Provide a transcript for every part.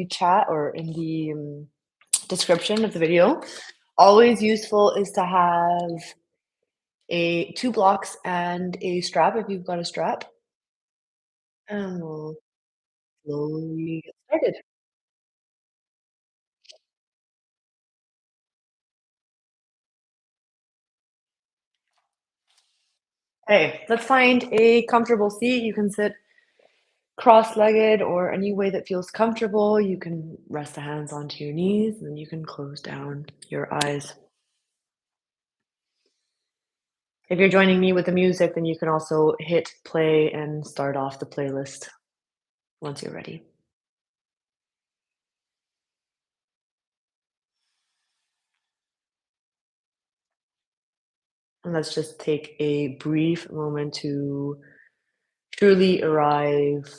the chat or in the description of the video. Always useful is to have a 2 blocks and a strap if you've got a strap, and we'll slowly get started. Okay, let's find a comfortable seat. You can sit cross-legged or any way that feels comfortable. You can rest the hands onto your knees, and then you can close down your eyes. If you're joining me with the music, then you can also hit play and start off the playlist once you're ready. And let's just take a brief moment to truly arrive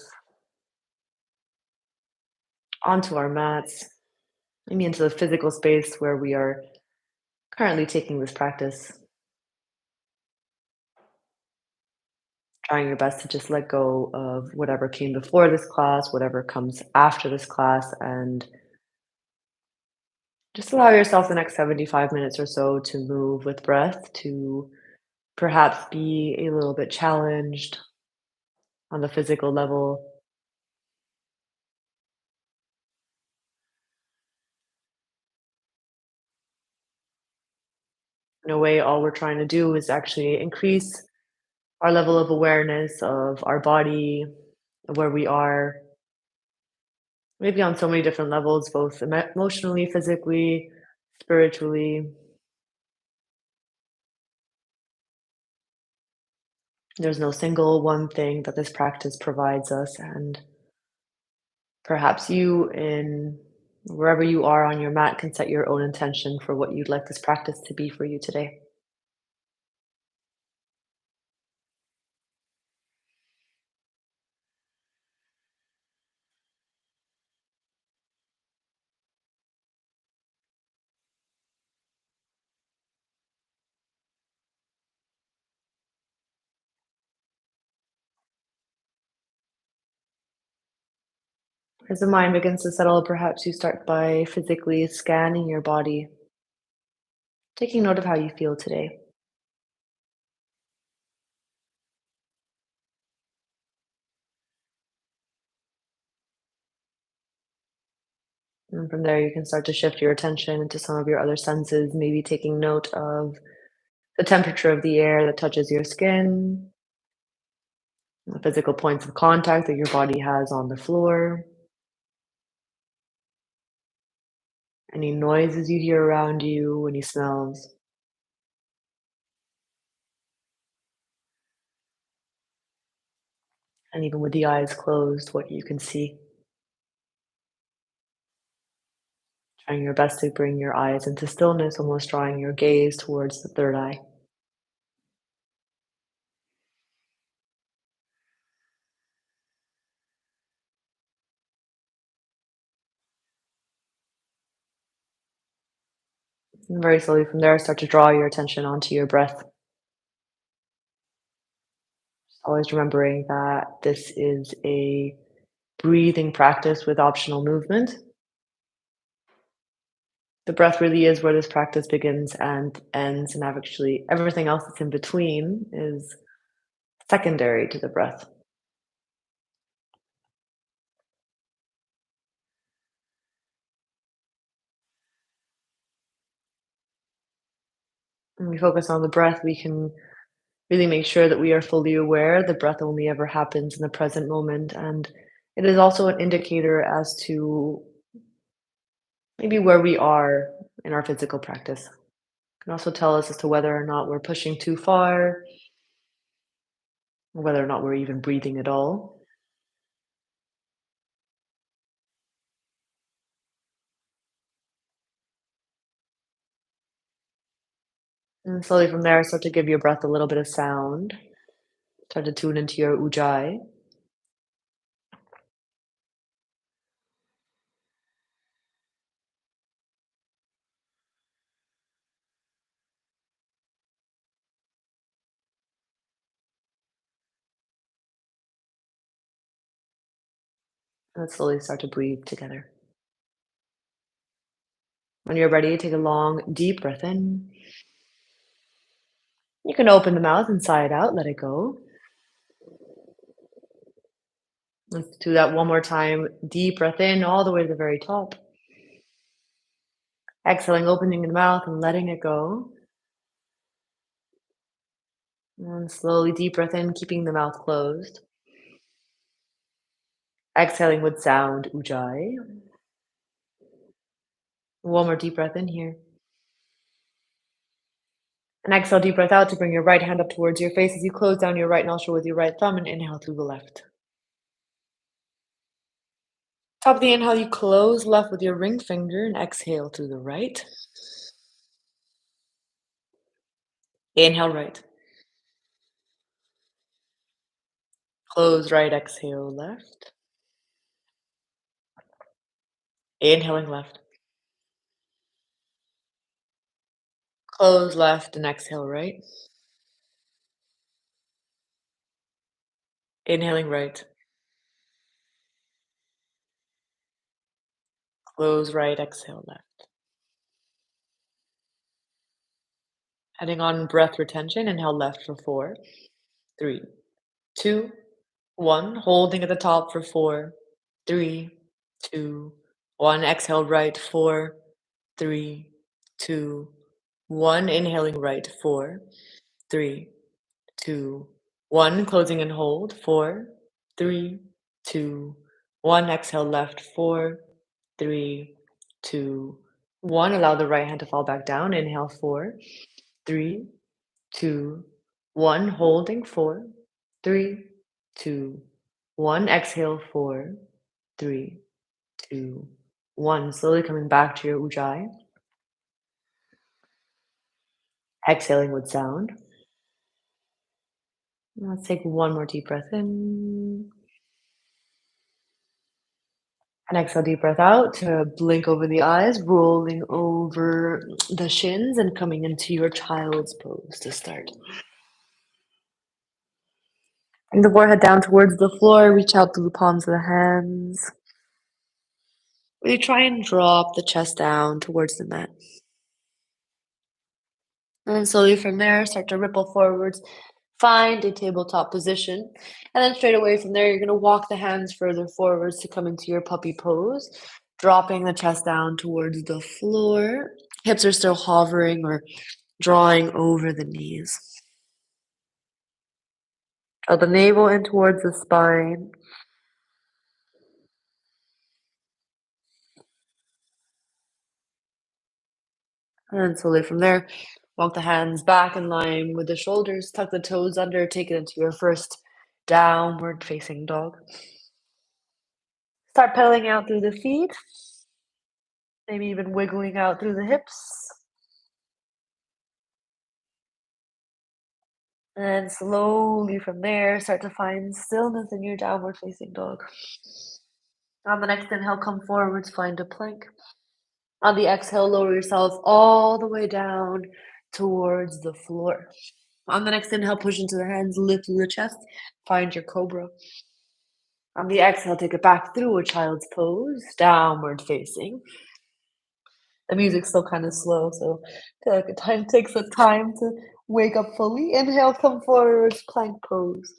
onto our mats, maybe into the physical space where we are currently taking this practice, trying your best to just let go of whatever came before this class, whatever comes after this class, and just allow yourself the next 75 minutes or so to move with breath, to perhaps be a little bit challenged on the physical level. In a way, all we're trying to do is actually increase our level of awareness of our body, of where we are, maybe on so many different levels, both emotionally, physically, spiritually. There's no single one thing that this practice provides us, and perhaps you, in wherever you are on your mat, can set your own intention for what you'd like this practice to be for you today. As the mind begins to settle, perhaps you start by physically scanning your body, taking note of how you feel today. And from there, you can start to shift your attention into some of your other senses, maybe taking note of the temperature of the air that touches your skin, the physical points of contact that your body has on the floor, any noises you hear around you, any smells, and even with the eyes closed, what you can see. Trying your best to bring your eyes into stillness, almost drawing your gaze towards the third eye. And very slowly from there, start to draw your attention onto your breath. Always remembering that this is a breathing practice with optional movement. The breath really is where this practice begins and ends, and actually everything else that's in between is secondary to the breath. When we focus on the breath, we can really make sure that we are fully aware the breath only ever happens in the present moment. And it is also an indicator as to maybe where we are in our physical practice. It can also tell us as to whether or not we're pushing too far, or whether or not we're even breathing at all. And slowly from there, start to give your breath a little bit of sound. Start to tune into your ujjayi. And let's slowly start to breathe together. When you're ready, take a long, deep breath in. You can open the mouth and sigh it out, let it go. Let's do that one more time. Deep breath in all the way to the very top. Exhaling, opening the mouth and letting it go. And slowly deep breath in, keeping the mouth closed. Exhaling with sound, ujjayi. One more deep breath in here. And exhale, deep breath out to bring your right hand up towards your face as you close down your right nostril with your right thumb and inhale through the left. Top of the inhale, you close left with your ring finger and exhale through the right. Inhale right. Close right, exhale left. Inhaling left. Close left and exhale right. Inhaling right. Close right, exhale left. Heading on breath retention, inhale left for 4, 3, 2, 1. Holding at the top for 4, 3, 2, 1. Exhale right, 4, 3, 2, 1. Inhaling right, 4, 3, 2, 1. Closing and hold, 4, 3, 2, 1. Exhale left, 4, 3, 2, 1. Allow the right hand to fall back down. Inhale, 4, 3, 2, 1. Holding, 4, 3, 2, 1. Exhale, 4, 3, 2, 1. Slowly coming back to your ujjayi. Exhaling with sound. Let's take one more deep breath in. And exhale, deep breath out to blink over the eyes, rolling over the shins and coming into your child's pose to start. Bring the forehead down towards the floor, reach out through the palms of the hands. Really try and drop the chest down towards the mat. And then slowly from there, start to ripple forwards. Find a tabletop position. And then straight away from there, you're going to walk the hands further forwards to come into your puppy pose, dropping the chest down towards the floor. Hips are still hovering or drawing over the knees. Draw the navel in towards the spine. And then slowly from there, walk the hands back in line with the shoulders, tuck the toes under, take it into your first downward facing dog. Start pedaling out through the feet, maybe even wiggling out through the hips. And slowly from there, start to find stillness in your downward facing dog. On the next inhale, come forwards, find a plank. On the exhale, lower yourself all the way down towards the floor. On the next inhale, push into the hands, lift through the chest, find your cobra. On the exhale, take it back through a child's pose, downward facing. The music's still kind of slow, so I feel like it takes some time to wake up fully. Inhale, come forward, plank pose.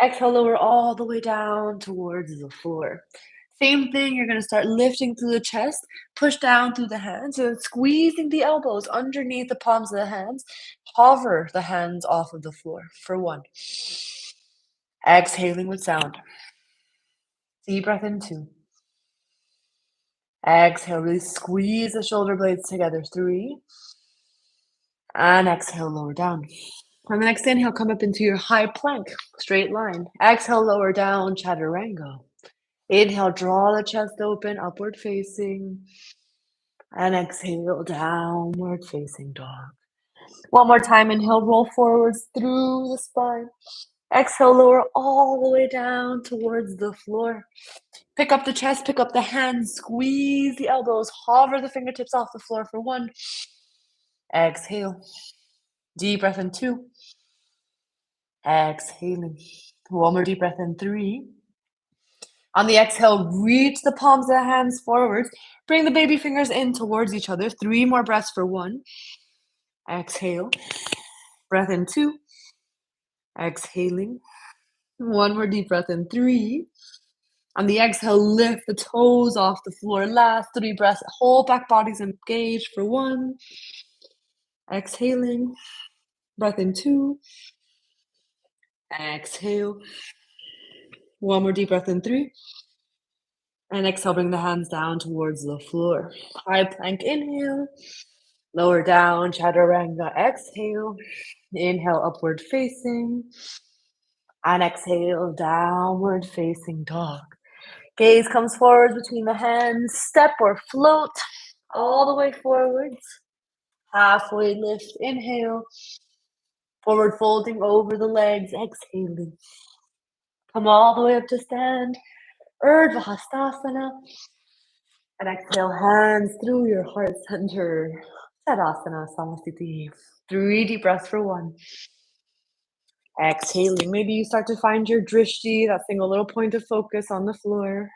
Exhale, lower all the way down towards the floor. Same thing, you're going to start lifting through the chest, push down through the hands, and squeezing the elbows underneath the palms of the hands. Hover the hands off of the floor for 1. Exhaling with sound. Deep breath in 2. Exhale, really squeeze the shoulder blades together. 3. And exhale, lower down. On the next inhale, come up into your high plank, straight line. Exhale, lower down, chaturanga. Inhale, draw the chest open, upward facing. And exhale, downward facing dog. One more time, inhale, roll forwards through the spine. Exhale, lower all the way down towards the floor. Pick up the chest, pick up the hands, squeeze the elbows, hover the fingertips off the floor for 1. Exhale. Deep breath in 2. Exhaling. One more deep breath in 3. On the exhale, reach the palms of the hands forward. Bring the baby fingers in towards each other. 3 more breaths for 1. Exhale. Breath in 2. Exhaling. 1 more deep breath in 3. On the exhale, lift the toes off the floor. Last 3 breaths. Whole back body's engaged for 1. Exhaling. Breath in 2. Exhale. 1 more deep breath in 3. And exhale, bring the hands down towards the floor. High plank, inhale. Lower down, chaturanga, exhale. Inhale, upward facing. And exhale, downward facing dog. Gaze comes forward between the hands. Step or float all the way forwards. Halfway lift, inhale. Forward folding over the legs, exhaling. Come all the way up to stand. Urdhva Hastasana. And exhale, hands through your heart center. Tadasana, Samasthiti. 3 deep breaths for 1. Exhaling. Maybe you start to find your drishti, that single little point of focus on the floor.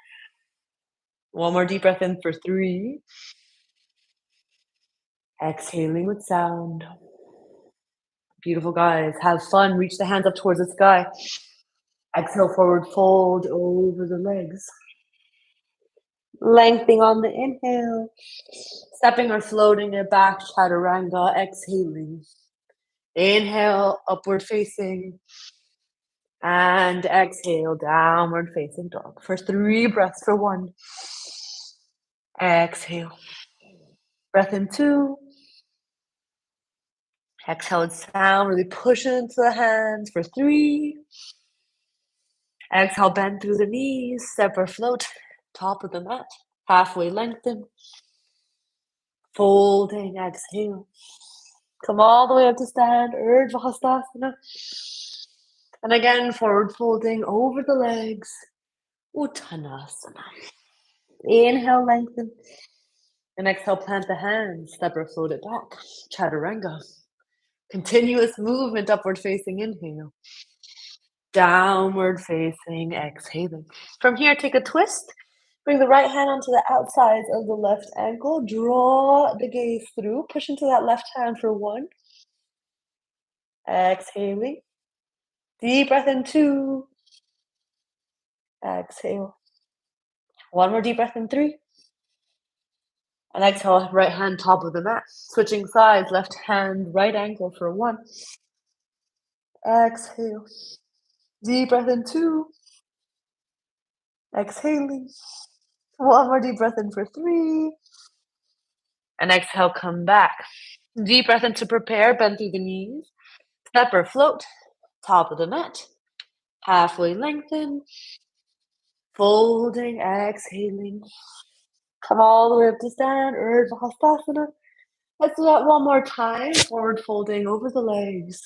1 more deep breath in for 3. Exhaling with sound. Beautiful, guys. Have fun. Reach the hands up towards the sky. Exhale, forward fold over the legs. Lengthening on the inhale. Stepping or floating it back, chaturanga. Exhaling. Inhale, upward facing. And exhale, downward facing dog. For 3 breaths for 1. Exhale. Breath in 2. Exhale with sound, really push into the hands for 3. Exhale, bend through the knees, step or float, top of the mat. Halfway lengthen. Folding, exhale. Come all the way up to stand, Urdhva Hastasana. And again, forward folding over the legs, Uttanasana. Inhale, lengthen. And exhale, plant the hands, step or float it back, chaturanga. Continuous movement, upward facing inhale. Downward facing, exhaling. From here, take a twist. Bring the right hand onto the outsides of the left ankle. Draw the gaze through. Push into that left hand for 1. Exhaling. Deep breath in 2. Exhale. 1 more deep breath in 3. And exhale, right hand top of the mat. Switching sides, left hand, right ankle for 1. Exhale. Deep breath in 2. Exhaling. 1 more deep breath in for 3. And exhale, come back. Deep breath in to prepare, bend through the knees. Step or float, top of the mat. Halfway lengthen. Folding, exhaling. Come all the way up to stand, Urdhva Hastasana. Let's do that 1 more time. Forward folding over the legs.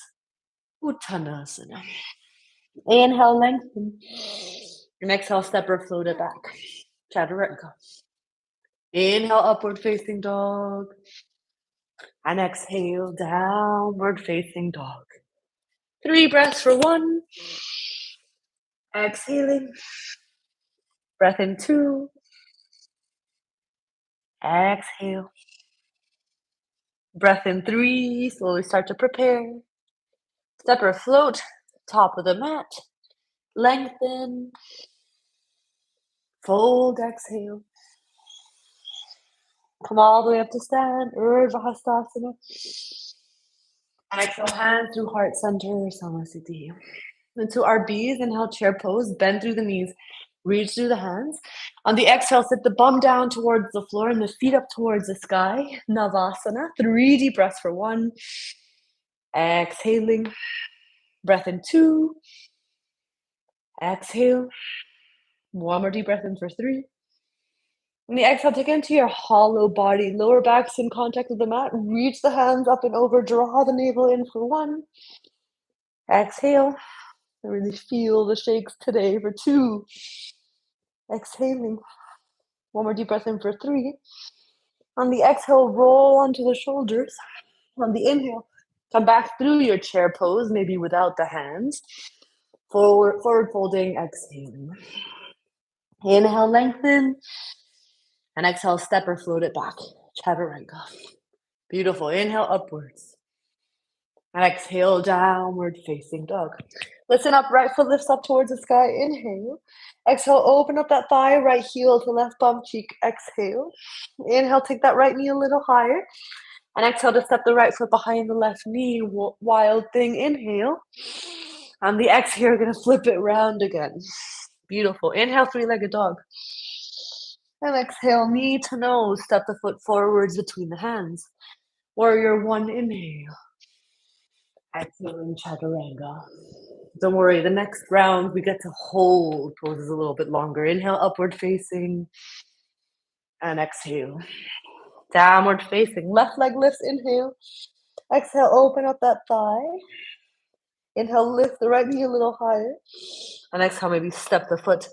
Uttanasana. Inhale, lengthen. And exhale, step or float it back. Chaturanga. Inhale, upward facing dog. And exhale, downward facing dog. 3 breaths for 1. Exhaling. Breath in 2. Exhale. Breath in 3. Slowly start to prepare. Step or float, top of the mat. Lengthen. Fold, exhale. Come all the way up to stand, Urdhva Hastasana. And exhale, hands through heart center, Samasthiti. Into our B's, inhale, chair pose, bend through the knees, reach through the hands. On the exhale, sit the bum down towards the floor and the feet up towards the sky, Navasana. 3 deep breaths for 1. Exhaling. Breath in 2. Exhale. 1 more deep breath in for 3. And the exhale, take it into your hollow body, lower back's in contact with the mat. Reach the hands up and over, draw the navel in for 1. Exhale. I really feel the shakes today for 2. Exhaling. 1 more deep breath in for 3. On the exhale, roll onto the shoulders. On the inhale, come back through your chair pose, maybe without the hands. Forward folding, exhaling. Inhale, lengthen. And exhale, step or float it back. Chaturanga. Beautiful. Inhale, upwards. And exhale, downward facing dog. Listen up, right foot lifts up towards the sky. Inhale. Exhale, open up that thigh, right heel to left bum cheek. Exhale. Inhale, take that right knee a little higher. And exhale to step the right foot behind the left knee. Wild thing. Inhale. On the exhale, you're going to flip it round again. Beautiful. Inhale, three-legged dog. And exhale, knee to nose. Step the foot forwards between the hands. Warrior one, inhale. Exhaling chaturanga. Don't worry, the next round we get to hold poses a little bit longer. Inhale, upward facing. And exhale. Downward facing. Left leg lifts, inhale. Exhale, open up that thigh. Inhale, lift the right knee a little higher. And exhale, maybe step the foot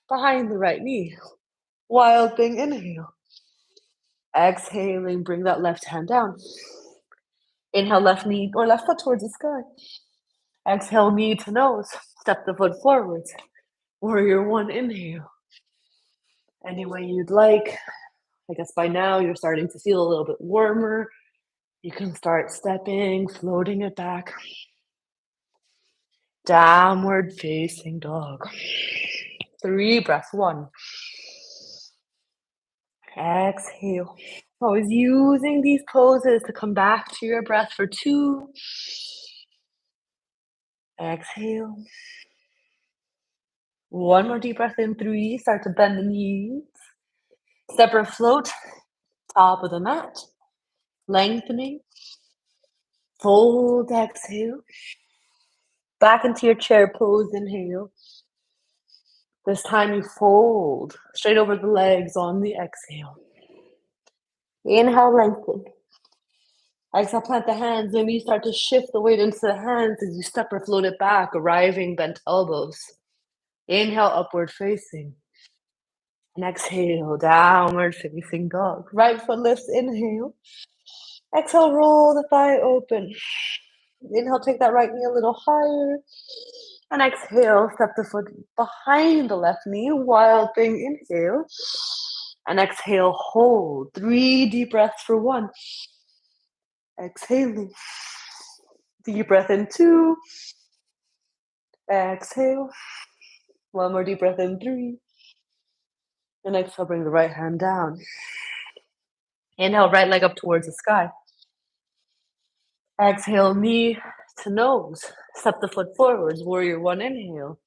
behind the right knee. Wild thing, inhale. Exhaling, bring that left hand down. Inhale, left knee or left foot towards the sky. Exhale, knee to nose. Step the foot forwards. Warrior one, inhale. Any way you'd like. I guess by now you're starting to feel a little bit warmer. You can start stepping, floating it back. Downward facing dog. 3 breaths. 1. Exhale. Always using these poses to come back to your breath for 2. Exhale. 1 more deep breath in. 3. Start to bend the knees. Step or float. Top of the mat. Lengthening. Fold. Exhale. Back into your chair pose. Inhale. This time you fold straight over the legs on the exhale. Inhale, lengthen. Exhale, plant the hands. Maybe you start to shift the weight into the hands as you step or float it back, arriving bent elbows. Inhale, upward facing. And exhale, downward facing dog. Right foot lifts, inhale. Exhale, roll the thigh open. Inhale, take that right knee a little higher. And exhale, step the foot behind the left knee. Wild thing, inhale. And exhale, hold. 3 deep breaths for 1. Exhaling. Deep breath in 2. Exhale. 1 more deep breath in 3. And exhale, bring the right hand down. Inhale, right leg up towards the sky. Exhale, knee to nose. Step the foot forwards. Warrior 1, inhale.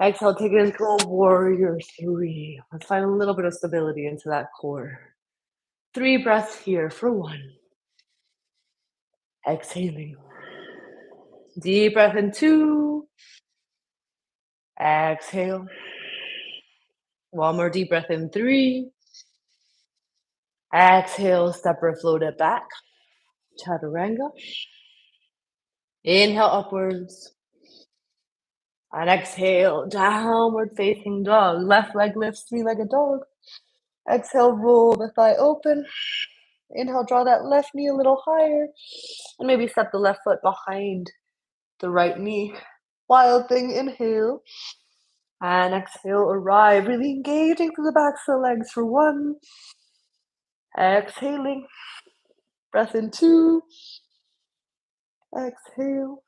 Exhale, take it into a warrior 3. Let's find a little bit of stability into that core. 3 breaths here for 1. Exhaling. Deep breath in 2. Exhale. 1 more deep breath in 3. Exhale, step or float it back. Chaturanga. Inhale upwards. And exhale, downward facing dog. Left leg lifts, 3-legged dog. Exhale, roll the thigh open. Inhale, draw that left knee a little higher. And maybe step the left foot behind the right knee. Wild thing, inhale. And exhale, arrive. Really engaging through the backs of the legs for 1. Exhaling. Breath in 2. Exhale.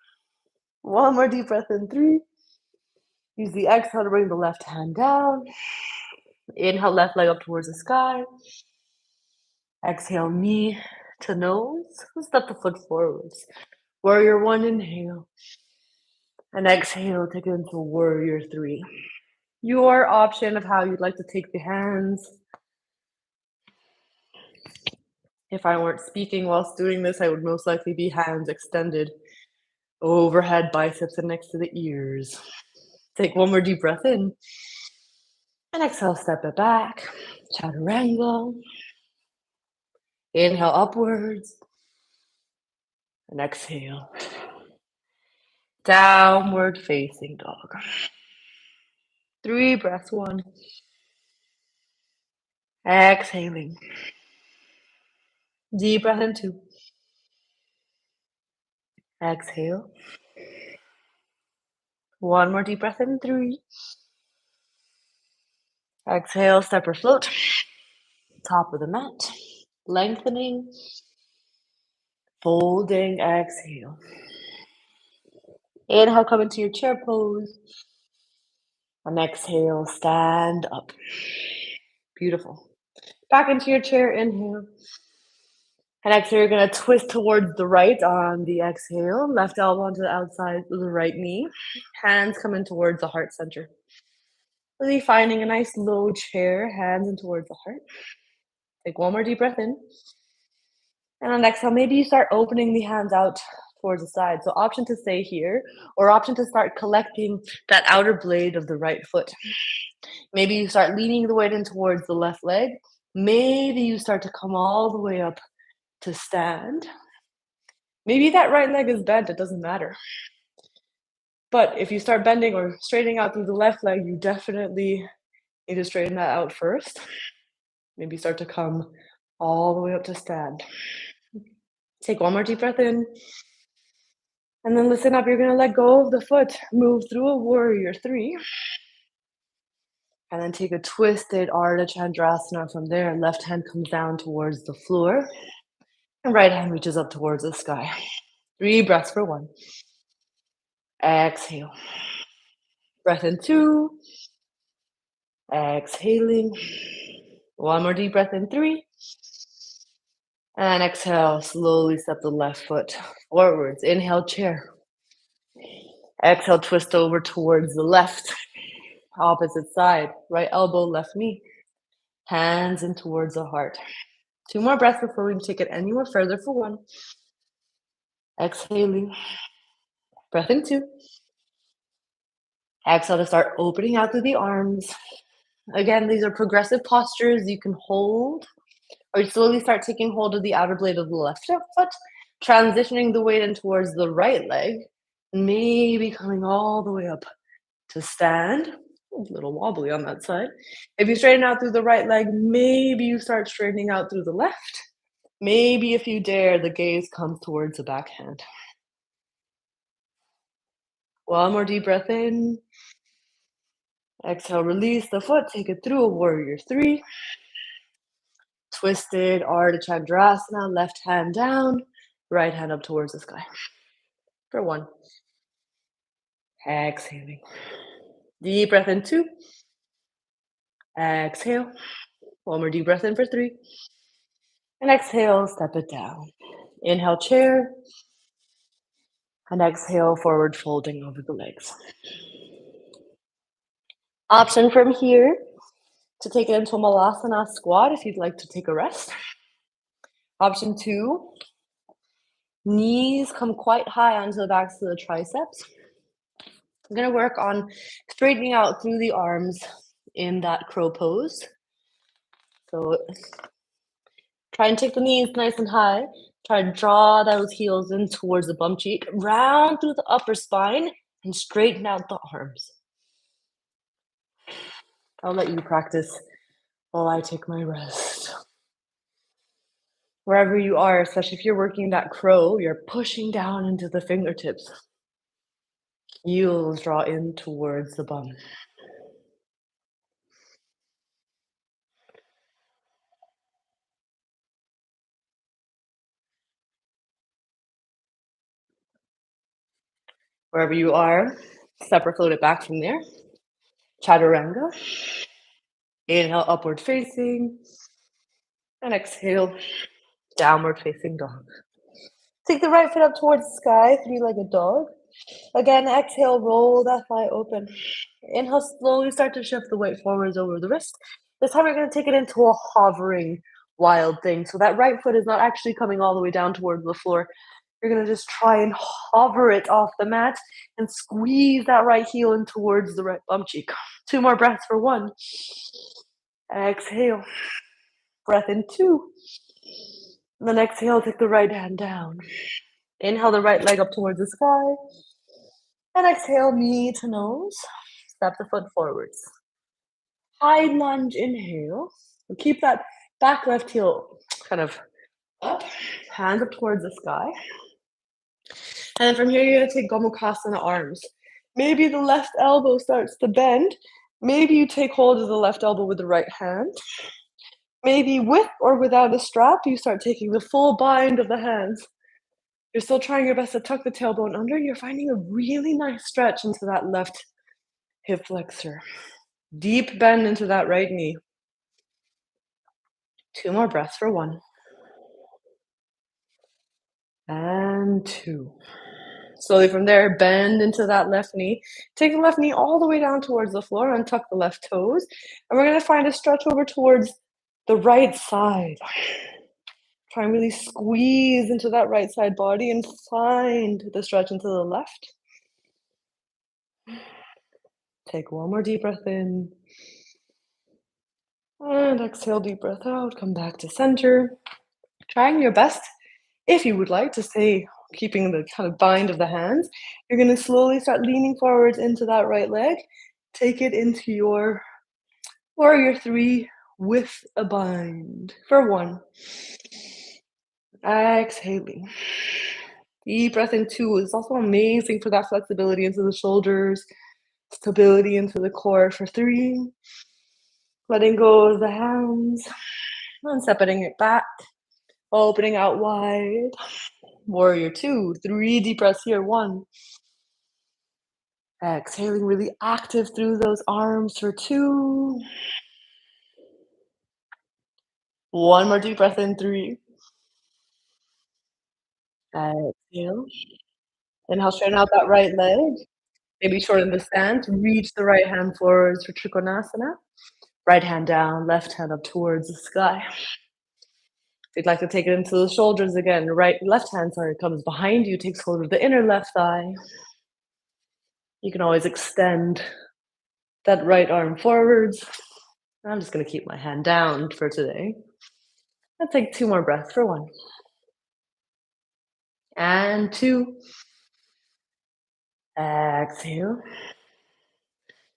1 more deep breath in 3. Use the exhale to bring the left hand down. Inhale, left leg up towards the sky. Exhale, knee to nose. Step the foot forwards. Warrior 1, inhale. And exhale, take it into warrior 3. Your option of how you'd like to take the hands. If I weren't speaking whilst doing this, I would most likely be hands extended overhead, biceps, and next to the ears. Take 1 more deep breath in. And exhale, step it back. Chaturanga. Inhale upwards. And exhale. Downward facing dog. 3 breaths. 1. Exhaling. Deep breath in 2. Exhale. 1 more deep breath in 3. Exhale, step or float. Top of the mat. Lengthening, folding, exhale. Inhale, come into your chair pose. And exhale, stand up. Beautiful. Back into your chair, inhale. And exhale, you're gonna twist towards the right on the exhale. Left elbow onto the outside of the right knee. Hands coming towards the heart center. Really finding a nice low chair, hands in towards the heart. Take one more deep breath in. And on exhale, maybe you start opening the hands out towards the side. So option to stay here, or option to start collecting that outer blade of the right foot. Maybe you start leaning the weight in towards the left leg. Maybe you start to come all the way up to stand. Maybe that right leg is bent, it doesn't matter. But if you start bending or straightening out through the left leg, you definitely need to straighten that out first. Maybe start to come all the way up to stand. Take one more deep breath in. And then listen up, you're gonna let go of the foot, move through a warrior three. And then take a twisted Ardha Chandrasana from there. Left hand comes down towards the floor. And right hand reaches up towards the sky. 3 breaths for 1. Exhale. Breath in 2. Exhaling. 1 more deep breath in 3. And exhale, slowly step the left foot forwards. Inhale, chair. Exhale, twist over towards the left. Opposite side. Right elbow, left knee. Hands in towards the heart. 2 more breaths before we take it anywhere further for 1. Exhaling. Breath in 2. Exhale to start opening out through the arms. Again, these are progressive postures you can hold, or you slowly start taking hold of the outer blade of the left foot, transitioning the weight in towards the right leg, maybe coming all the way up to stand. A little wobbly on that side. If you straighten out through the right leg, maybe you start straightening out through the left. Maybe if you dare, the gaze comes towards the backhand. 1 more deep breath in. Exhale, release the foot, take it through a warrior three. Twisted Ardha Chandrasana, left hand down, right hand up towards the sky. For 1. Exhaling. Deep breath in 2. Exhale. 1 more deep breath in for 3. And exhale, step it down. Inhale, chair. And exhale, forward folding over the legs. Option from here to take it into a Malasana squat if you'd like to take a rest. Option 2, knees come quite high onto the backs of the triceps. I'm going to work on straightening out through the arms in that crow pose. So try and take the knees nice and high. Try to draw those heels in towards the bum cheek, round through the upper spine, and straighten out the arms. I'll let you practice while I take my rest. Wherever you are, especially if you're working that crow, you're pushing down into the fingertips. Heels draw in towards the bum. Wherever you are, step or float it back from there. Chaturanga. Inhale, upward facing. And exhale, downward facing dog. Take the right foot up towards the sky, 3-legged dog. Again, exhale, roll that thigh open. Inhale, slowly start to shift the weight forwards over the wrist. This time we're going to take it into a hovering wild thing. So that right foot is not actually coming all the way down towards the floor. You're going to just try and hover it off the mat and squeeze that right heel in towards the right bum cheek. 2 more breaths for 1. Exhale. Breath in 2. And then exhale, take the right hand down. Inhale the right leg up towards the sky. And exhale, knee to nose. Step the foot forwards. High lunge, inhale. Keep that back left heel kind of up. Hands up towards the sky. And then from here, you're going to take Gomukhasana arms. Maybe the left elbow starts to bend. Maybe you take hold of the left elbow with the right hand. Maybe with or without a strap, you start taking the full bind of the hands. You're still trying your best to tuck the tailbone under. You're finding a really nice stretch into that left hip flexor. Deep bend into that right knee. 2 more breaths for 1. And 2. Slowly from there, bend into that left knee. Take the left knee all the way down towards the floor, untuck the left toes. And we're gonna find a stretch over towards the right side. Try and really squeeze into that right side body and find the stretch into the left. Take one more deep breath in. And exhale, deep breath out. Come back to center. Trying your best, if you would like, to stay keeping the kind of bind of the hands. You're going to slowly start leaning forwards into that right leg. Take it into your warrior 3 with a bind for 1. Exhaling. Deep breath in 2 is also amazing for that flexibility into the shoulders, stability into the core for 3. Letting go of the hands and separating it back, opening out wide. Warrior 2, 3 deep breaths here. 1. Exhaling, really active through those arms for 2. 1 more deep breath in. 3. Exhale. Inhale, straighten out that right leg. Maybe shorten the stance. Reach the right hand forwards for Trikonasana. Right hand down, left hand up towards the sky. If you'd like to take it into the shoulders again, left hand, comes behind you, takes hold of the inner left thigh. You can always extend that right arm forwards. I'm just going to keep my hand down for today. I'll take 2 more breaths for 1. And 2. Exhale.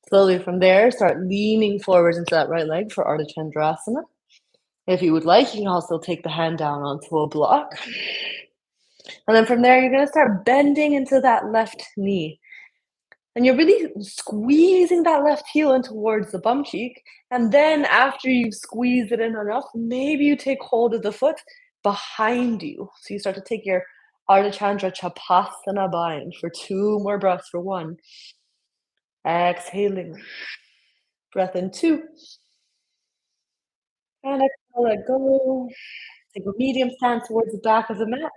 Slowly from there, start leaning forwards into that right leg for Ardha Chandrasana. If you would like, you can also take the hand down onto a block. And then from there, you're going to start bending into that left knee. And you're really squeezing that left heel in towards the bum cheek. And then after you've squeezed it in enough, maybe you take hold of the foot behind you. So you start to take your Ardha Chandra Chapasana bind for 2 more breaths for 1. Exhaling. Breath in 2. And exhale, let go. Take a medium stance towards the back of the mat.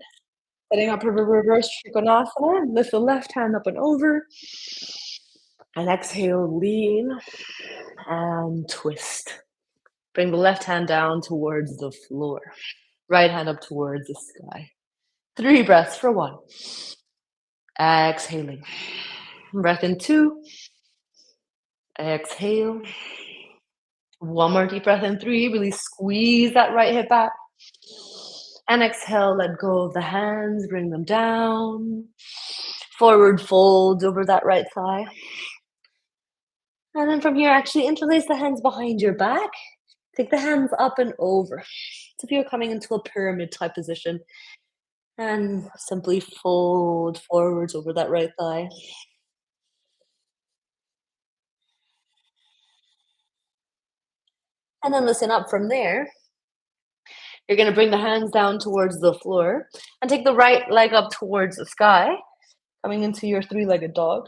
Setting up a reverse Trikonasana. Lift the left hand up and over. And exhale, lean and twist. Bring the left hand down towards the floor. Right hand up towards the sky. 3 breaths for 1. Exhaling. Breath in 2. Exhale. 1 more deep breath in 3. Really squeeze that right hip back. And exhale, let go of the hands, bring them down. Forward fold over that right thigh. And then from here, actually interlace the hands behind your back. Take the hands up and over. So if you're coming into a pyramid type position, and simply fold forwards over that right thigh. And then listen up from there. You're going to bring the hands down towards the floor and take the right leg up towards the sky, coming into your 3-legged dog.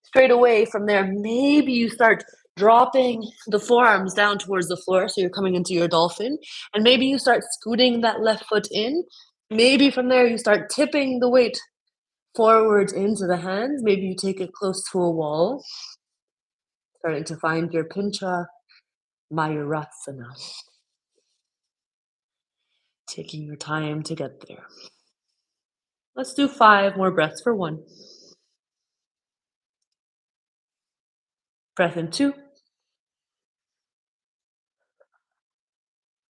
Straight away from there, maybe you start dropping the forearms down towards the floor, so you're coming into your dolphin, and maybe you start scooting that left foot in. Maybe from there you start tipping the weight forwards into the hands. Maybe you take it close to a wall, starting to find your Pincha Mayurasana. Taking your time to get there. Let's do 5 more breaths for 1. Breath in 2.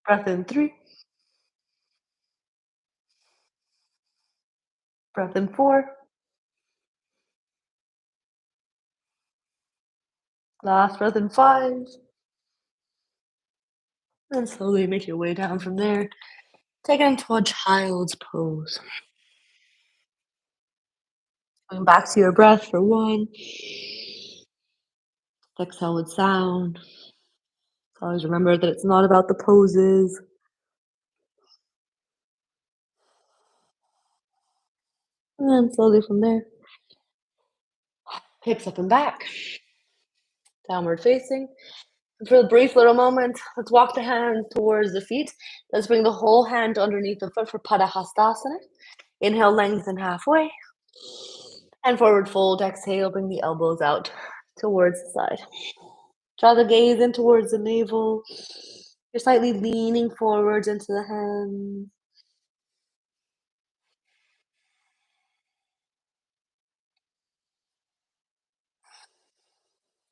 Breath in 3. Breath in 4. Last breath in 5. And slowly make your way down from there. Take it into a child's pose. Going back to your breath for 1. Exhale with sound. Always remember that it's not about the poses. And then slowly from there, hips up and back, downward facing. And for a brief little moment, let's walk the hands towards the feet. Let's bring the whole hand underneath the foot for Padahastasana. Inhale, lengthen halfway. And forward fold, exhale, bring the elbows out towards the side. Draw the gaze in towards the navel. You're slightly leaning forwards into the hands.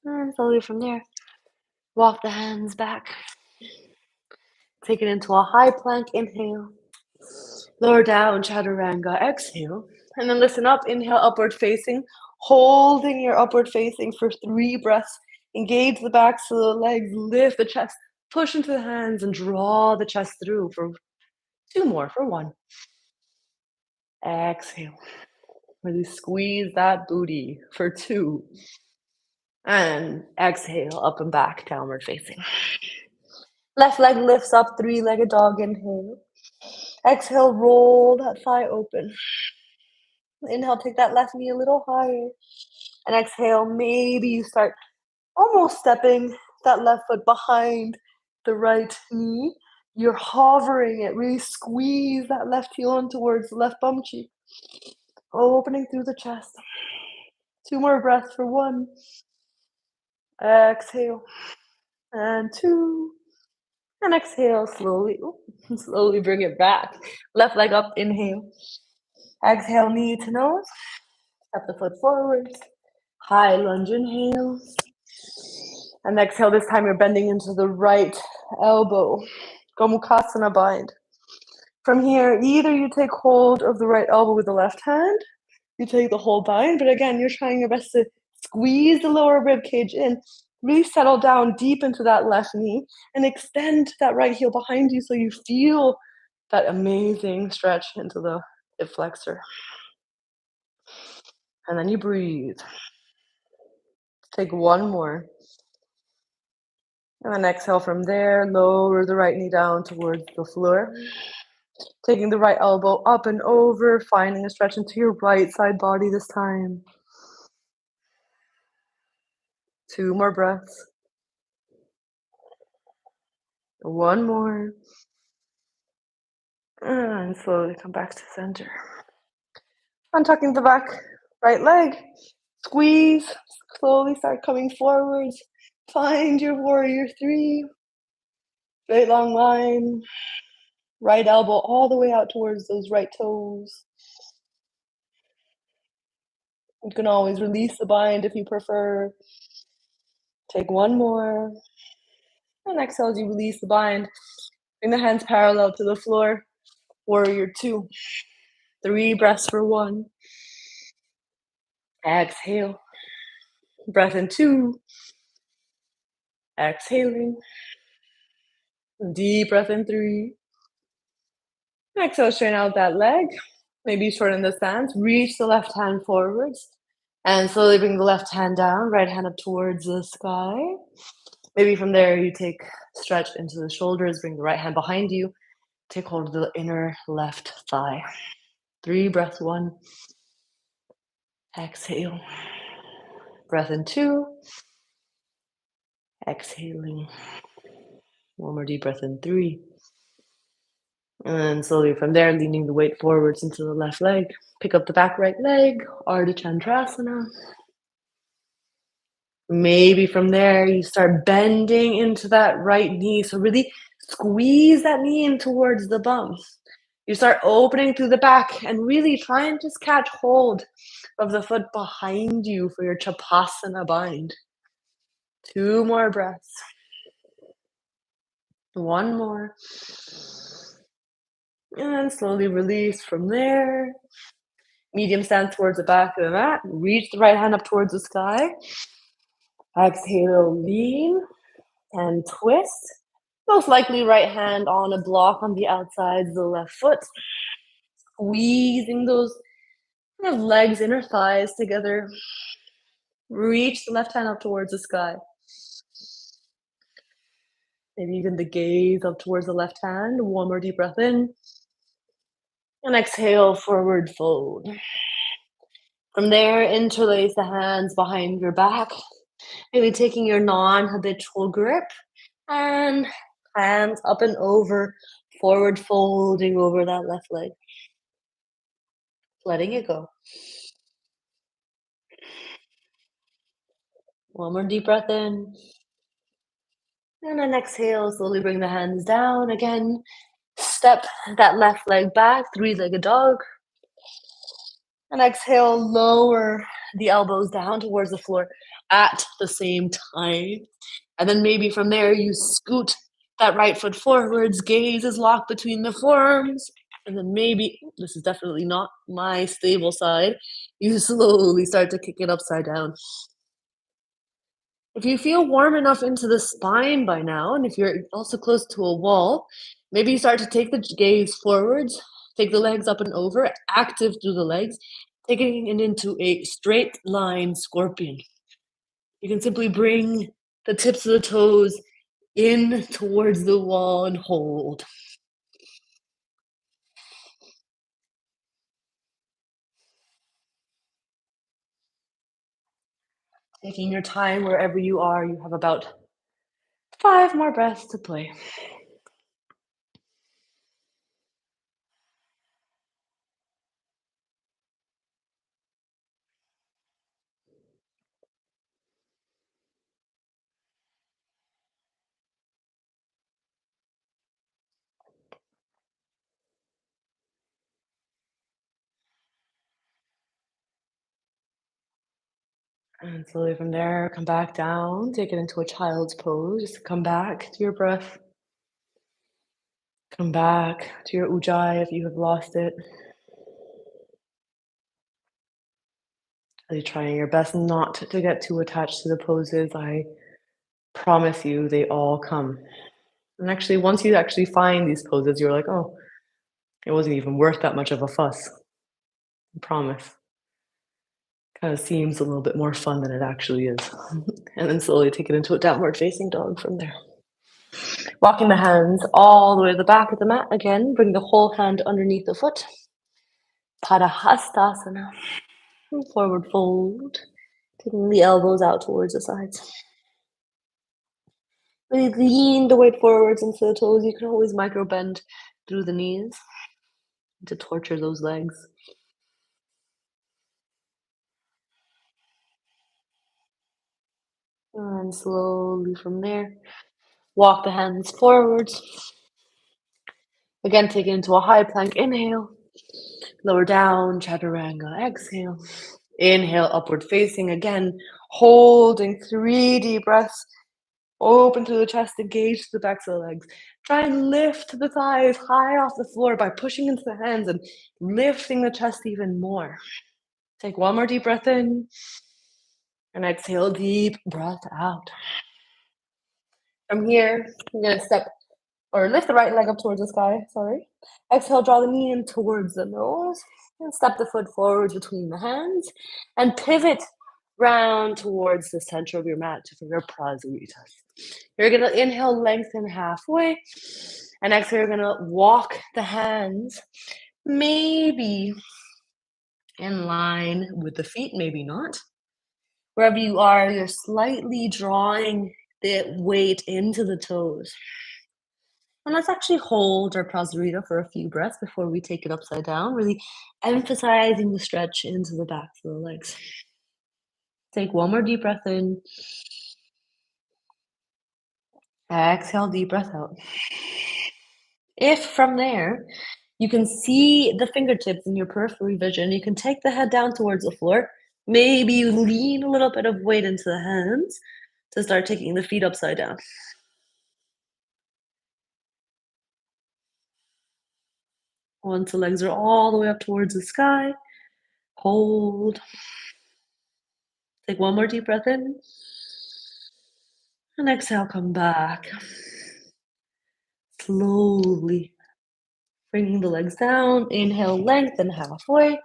And slowly from there, walk the hands back. Take it into a high plank, inhale. Lower down, chaturanga, exhale. And then listen up, inhale, upward facing. Holding your upward facing for 3 breaths. Engage the backs of the legs, lift the chest, push into the hands, and draw the chest through for 2 more, for 1. Exhale. Really squeeze that booty for 2. And exhale, up and back, downward facing. Left leg lifts up, 3-legged dog, inhale. Exhale, roll that thigh open. Inhale, take that left knee a little higher. And exhale, maybe you start almost stepping that left foot behind the right knee. You're hovering it, really squeeze that left heel in towards the left bum cheek. Opening through the chest. 2 more breaths for 1. Exhale. And 2. And exhale, slowly bring it back. Left leg up, inhale. Exhale, knee to nose. Step the foot forward. High lunge, inhale. And exhale, this time you're bending into the right elbow. Gomukhasana bind. From here, either you take hold of the right elbow with the left hand, you take the whole bind, but again, you're trying your best to squeeze the lower rib cage in, really settle down deep into that left knee, and extend that right heel behind you so you feel that amazing stretch into the hip flexor. And then you breathe. Take 1 more. And then exhale from there, lower the right knee down towards the floor. Taking the right elbow up and over, finding a stretch into your right side body this time. 2 more breaths. 1 more. And slowly come back to center. Untucking the back right leg. Squeeze. Slowly start coming forwards. Find your warrior 3. Straight long line. Right elbow all the way out towards those right toes. You can always release the bind if you prefer. Take 1 more. And exhale as you release the bind. Bring the hands parallel to the floor. Warrior 2. 3 breaths for 1. Exhale. Breath in 2. Exhaling. Deep breath in 3. Exhale, straighten out that leg. Maybe shorten the stance. Reach the left hand forwards. And slowly bring the left hand down. Right hand up towards the sky. Maybe from there you take stretch into the shoulders. Bring the right hand behind you. Take hold of the inner left thigh. 3 breaths. 1. Exhale. Breath in 2. Exhaling. 1 more deep breath in 3. And slowly from there, leaning the weight forwards into the left leg. Pick up the back right leg, Ardha Chandrasana. Maybe from there, you start bending into that right knee. So really squeeze that knee in towards the bum. You start opening through the back and really try and just catch hold of the foot behind you for your Chapasana bind. 2 more breaths. 1 more. And slowly release from there. Medium stance towards the back of the mat. Reach the right hand up towards the sky. Exhale, lean and twist. Most likely right hand on a block on the outside of the left foot. Squeezing those kind of legs, inner thighs together. Reach the left hand up towards the sky. Maybe even the gaze up towards the left hand. One more deep breath in. And exhale, forward fold. From there, interlace the hands behind your back. Maybe taking your non-habitual grip and hands up and over, forward folding over that left leg. Letting it go. One more deep breath in. And then exhale, slowly bring the hands down. Again, step that left leg back, three-legged dog. And exhale, lower the elbows down towards the floor at the same time. And then maybe from there, you scoot that right foot forwards, gaze is locked between the forearms. And then maybe, this is definitely not my stable side, you slowly start to kick it upside down. If you feel warm enough into the spine by now, and if you're also close to a wall, maybe you start to take the gaze forwards, take the legs up and over, active through the legs, taking it into a straight line scorpion. You can simply bring the tips of the toes in towards the wall and hold. Taking your time wherever you are, you have about 5 more breaths to play. And slowly from there, come back down, take it into a child's pose. Just come back to your breath. Come back to your ujjayi if you have lost it. Really trying your best not to get too attached to the poses. I promise you, they all come. And actually, once you actually find these poses, you're like, oh, it wasn't even worth that much of a fuss. I promise. Kind of seems a little bit more fun than it actually is. And then slowly take it into a downward facing dog from there. Walking the hands all the way to the back of the mat. Again, bring the whole hand underneath the foot. Padahastasana. Forward fold. Taking the elbows out towards the sides. Really lean the weight forwards into the toes. You can always micro bend through the knees to torture those legs. And slowly from there, walk the hands forwards. Again, take it into a high plank. Inhale. Lower down, chaturanga. Exhale. Inhale, upward facing. Again, holding 3 deep breaths. Open through the chest, engage the backs of the legs. Try and lift the thighs high off the floor by pushing into the hands and lifting the chest even more. Take one more deep breath in and exhale, deep breath out. From here, you're going to step or lift the right leg up towards the sky, sorry. Exhale, draw the knee in towards the nose and step the foot forwards between the hands and pivot round towards the center of your mat for your prasaritas. You're going to inhale, lengthen halfway, and exhale, you're going to walk the hands maybe in line with the feet, maybe not. Wherever you are, you're slightly drawing the weight into the toes. And let's actually hold our prasarita for a few breaths before we take it upside down, really emphasizing the stretch into the backs of the legs. Take one more deep breath in. Exhale, deep breath out. If from there you can see the fingertips in your periphery vision, you can take the head down towards the floor. Maybe you lean a little bit of weight into the hands to start taking the feet upside down. Once the legs are all the way up towards the sky, hold. Take one more deep breath in. And exhale, come back. Slowly bringing the legs down. Inhale, lengthen halfway.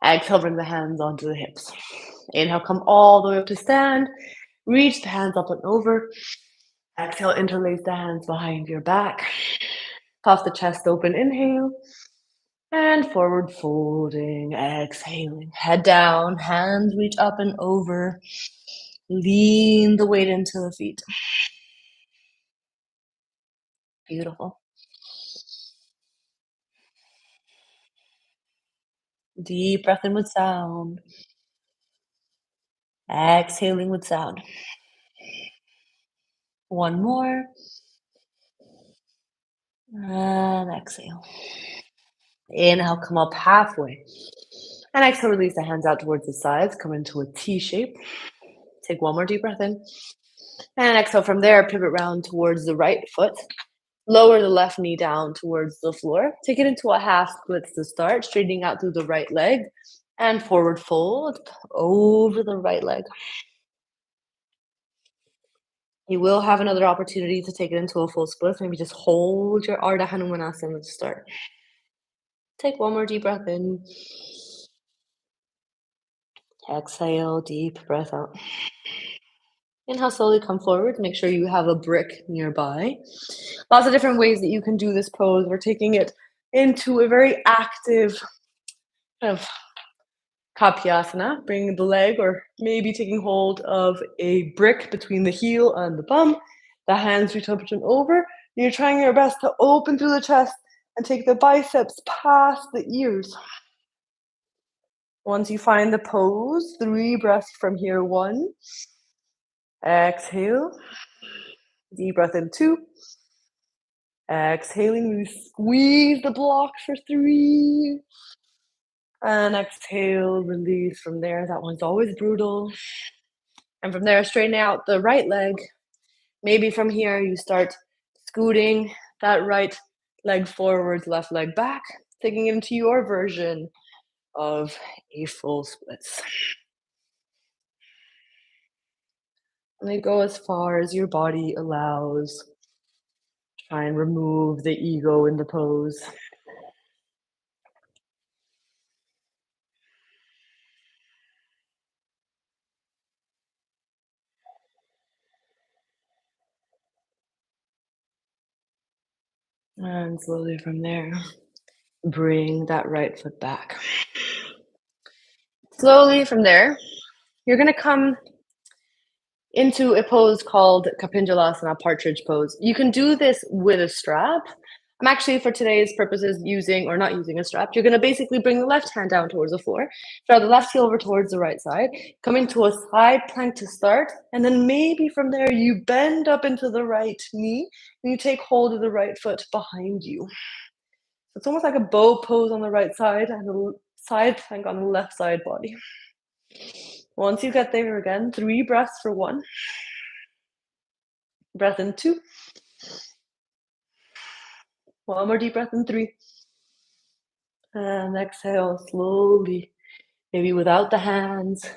Exhale, bring the hands onto the hips. Inhale, come all the way up to stand. Reach the hands up and over. Exhale, interlace the hands behind your back. Puff the chest open, inhale. And forward folding, exhaling. Head down, hands reach up and over. Lean the weight into the feet. Beautiful. Deep breath in with sound. Exhaling with sound. One more. And exhale. Inhale, come up halfway. And exhale, release the hands out towards the sides. Come into a T shape. Take one more deep breath in. And exhale from there, pivot round towards the right foot. Lower the left knee down towards the floor. Take it into a half splits to start, straightening out through the right leg. And forward fold over the right leg. You will have another opportunity to take it into a full split. Maybe just hold your Ardha Hanumanasana to start. Take one more deep breath in. Exhale, deep breath out. Inhale, slowly come forward. Make sure you have a brick nearby. Lots of different ways that you can do this pose. We're taking it into a very active kind of Kapyasana, bringing the leg or maybe taking hold of a brick between the heel and the bum. The hands reach up and over. You're trying your best to open through the chest and take the biceps past the ears. Once you find the pose, 3 breaths from here. 1. Exhale. Deep breath in. 2. Exhaling, we squeeze the block for 3. And exhale, release from there. That one's always brutal. And from there, straighten out the right leg. Maybe from here, you start scooting that right leg forwards, left leg back, taking it into your version of a full splits. And they go as far as your body allows. Try and remove the ego in the pose. And slowly from there, bring that right foot back. Slowly from there, you're going to come into a pose called Kapinjalasana, partridge pose. You can do this with a strap. I'm actually, for today's purposes, using or not using a strap. You're going to basically bring the left hand down towards the floor, draw the left heel over towards the right side, come into a side plank to start, and then maybe from there you bend up into the right knee and you take hold of the right foot behind you. It's almost like a bow pose on the right side and a side plank on the left side body. Once you get there again, 3 breaths for 1. Breath in 2. One more deep breath in 3. And exhale slowly, maybe without the hands.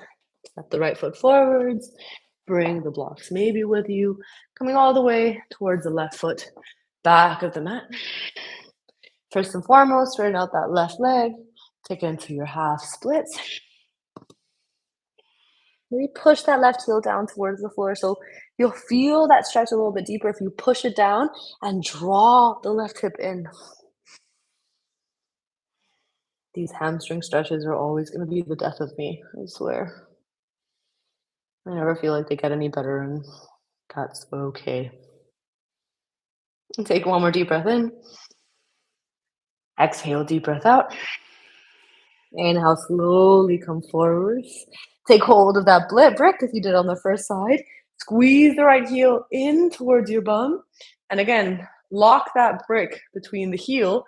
Step the right foot forwards. Bring the blocks maybe with you, coming all the way towards the left foot, back of the mat. First and foremost, straighten out that left leg. Take it into your half splits. Maybe push that left heel down towards the floor. So you'll feel that stretch a little bit deeper if you push it down and draw the left hip in. These hamstring stretches are always going to be the death of me, I swear. I never feel like they get any better, and that's okay. And take one more deep breath in. Exhale, deep breath out. Inhale, slowly come forwards. Take hold of that brick if you did on the first side. Squeeze the right heel in towards your bum. And again, lock that brick between the heel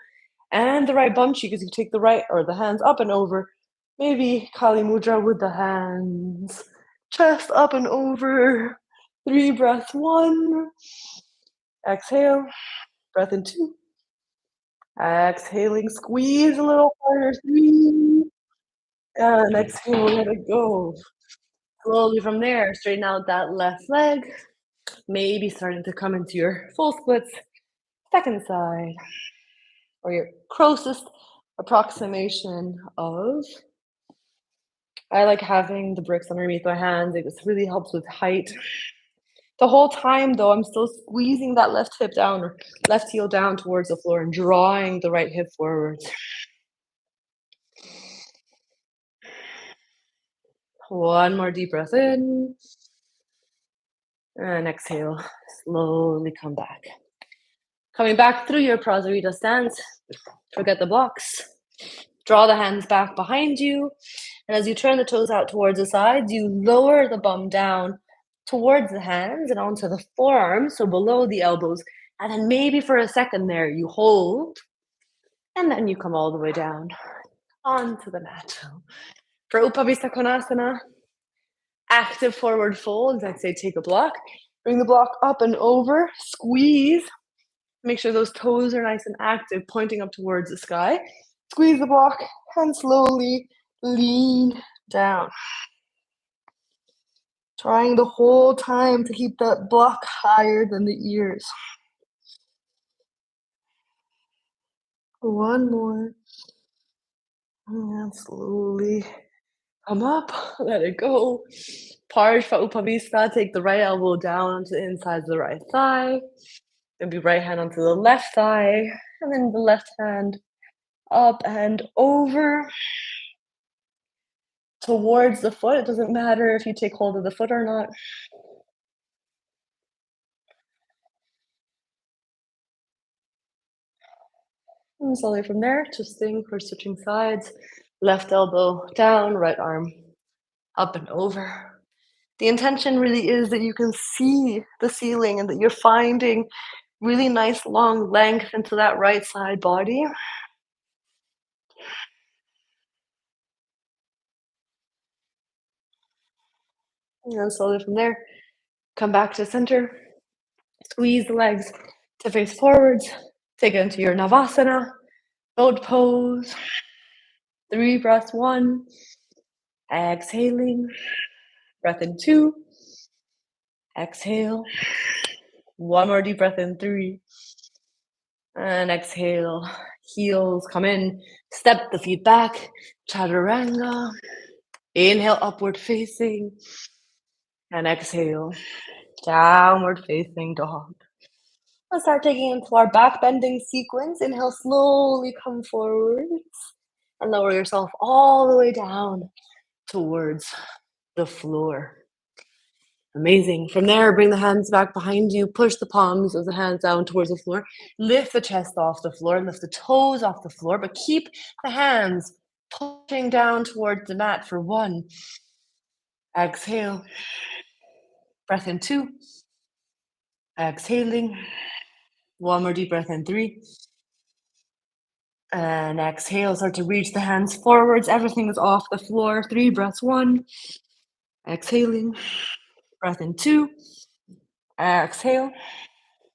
and the right bum cheek as you take the right or the hands up and over. Maybe Kali Mudra with the hands. Chest up and over. 3 breaths. 1. Exhale. Breath in 2. Exhaling. Squeeze a little harder. 3. And exhale. Let it go. Slowly from there, straighten out that left leg. Maybe starting to come into your full splits. Second side. Or your closest approximation of. I like having the bricks underneath my hands. It just really helps with height. The whole time, though, I'm still squeezing that left hip down or left heel down towards the floor and drawing the right hip forward. One more deep breath in and exhale. Slowly come back. Coming back through your Prasarita stance, forget the blocks. Draw the hands back behind you. And as you turn the toes out towards the sides, you lower the bum down towards the hands and onto the forearms, so below the elbows. And then maybe for a second there, you hold, and then you come all the way down onto the mat. For Upavista Konasana, active forward fold, I'd say take a block. Bring the block up and over, squeeze. Make sure those toes are nice and active, pointing up towards the sky. Squeeze the block and slowly lean down. Trying the whole time to keep that block higher than the ears. One more. And slowly come up, let it go. Parshva Upavista, take the right elbow down onto the inside of the right thigh. Maybe right hand onto the left thigh, and then the left hand up and over towards the foot. It doesn't matter if you take hold of the foot or not. And slowly from there, twisting for switching sides. Left elbow down, right arm up and over. The intention really is that you can see the ceiling and that you're finding really nice long length into that right side body. And then slowly from there, come back to center. Squeeze the legs to face forwards. Take it into your Navasana, boat pose. 3 breaths, 1. Exhaling. Breath in 2. Exhale. One more deep breath in 3. And exhale. Heels come in. Step the feet back. Chaturanga. Inhale, upward facing. And exhale. Downward facing dog. Let's start taking into our back bending sequence. Inhale, slowly come forward. And lower yourself all the way down towards the floor. Amazing. From there, bring the hands back behind you. Push the palms of the hands down towards the floor. Lift the chest off the floor. Lift the toes off the floor. But keep the hands pushing down towards the mat for 1. Exhale. Breath in 2. Exhaling. One more deep breath in 3. And exhale. Start to reach the hands forwards. Everything is off the floor. 3 breaths. 1. Exhaling. Breath in 2. Exhale.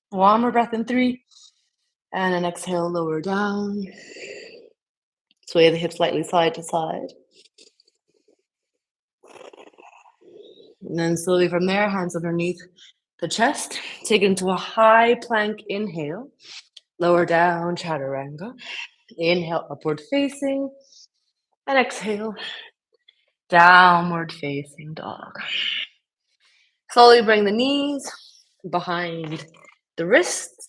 One more breath in 3. And then exhale, lower down. Sway the hips slightly side to side. And then slowly from there, hands underneath the chest. Take it into a high plank inhale. Lower down, chaturanga. Inhale, upward facing. And exhale, downward facing dog. Slowly bring the knees behind the wrists.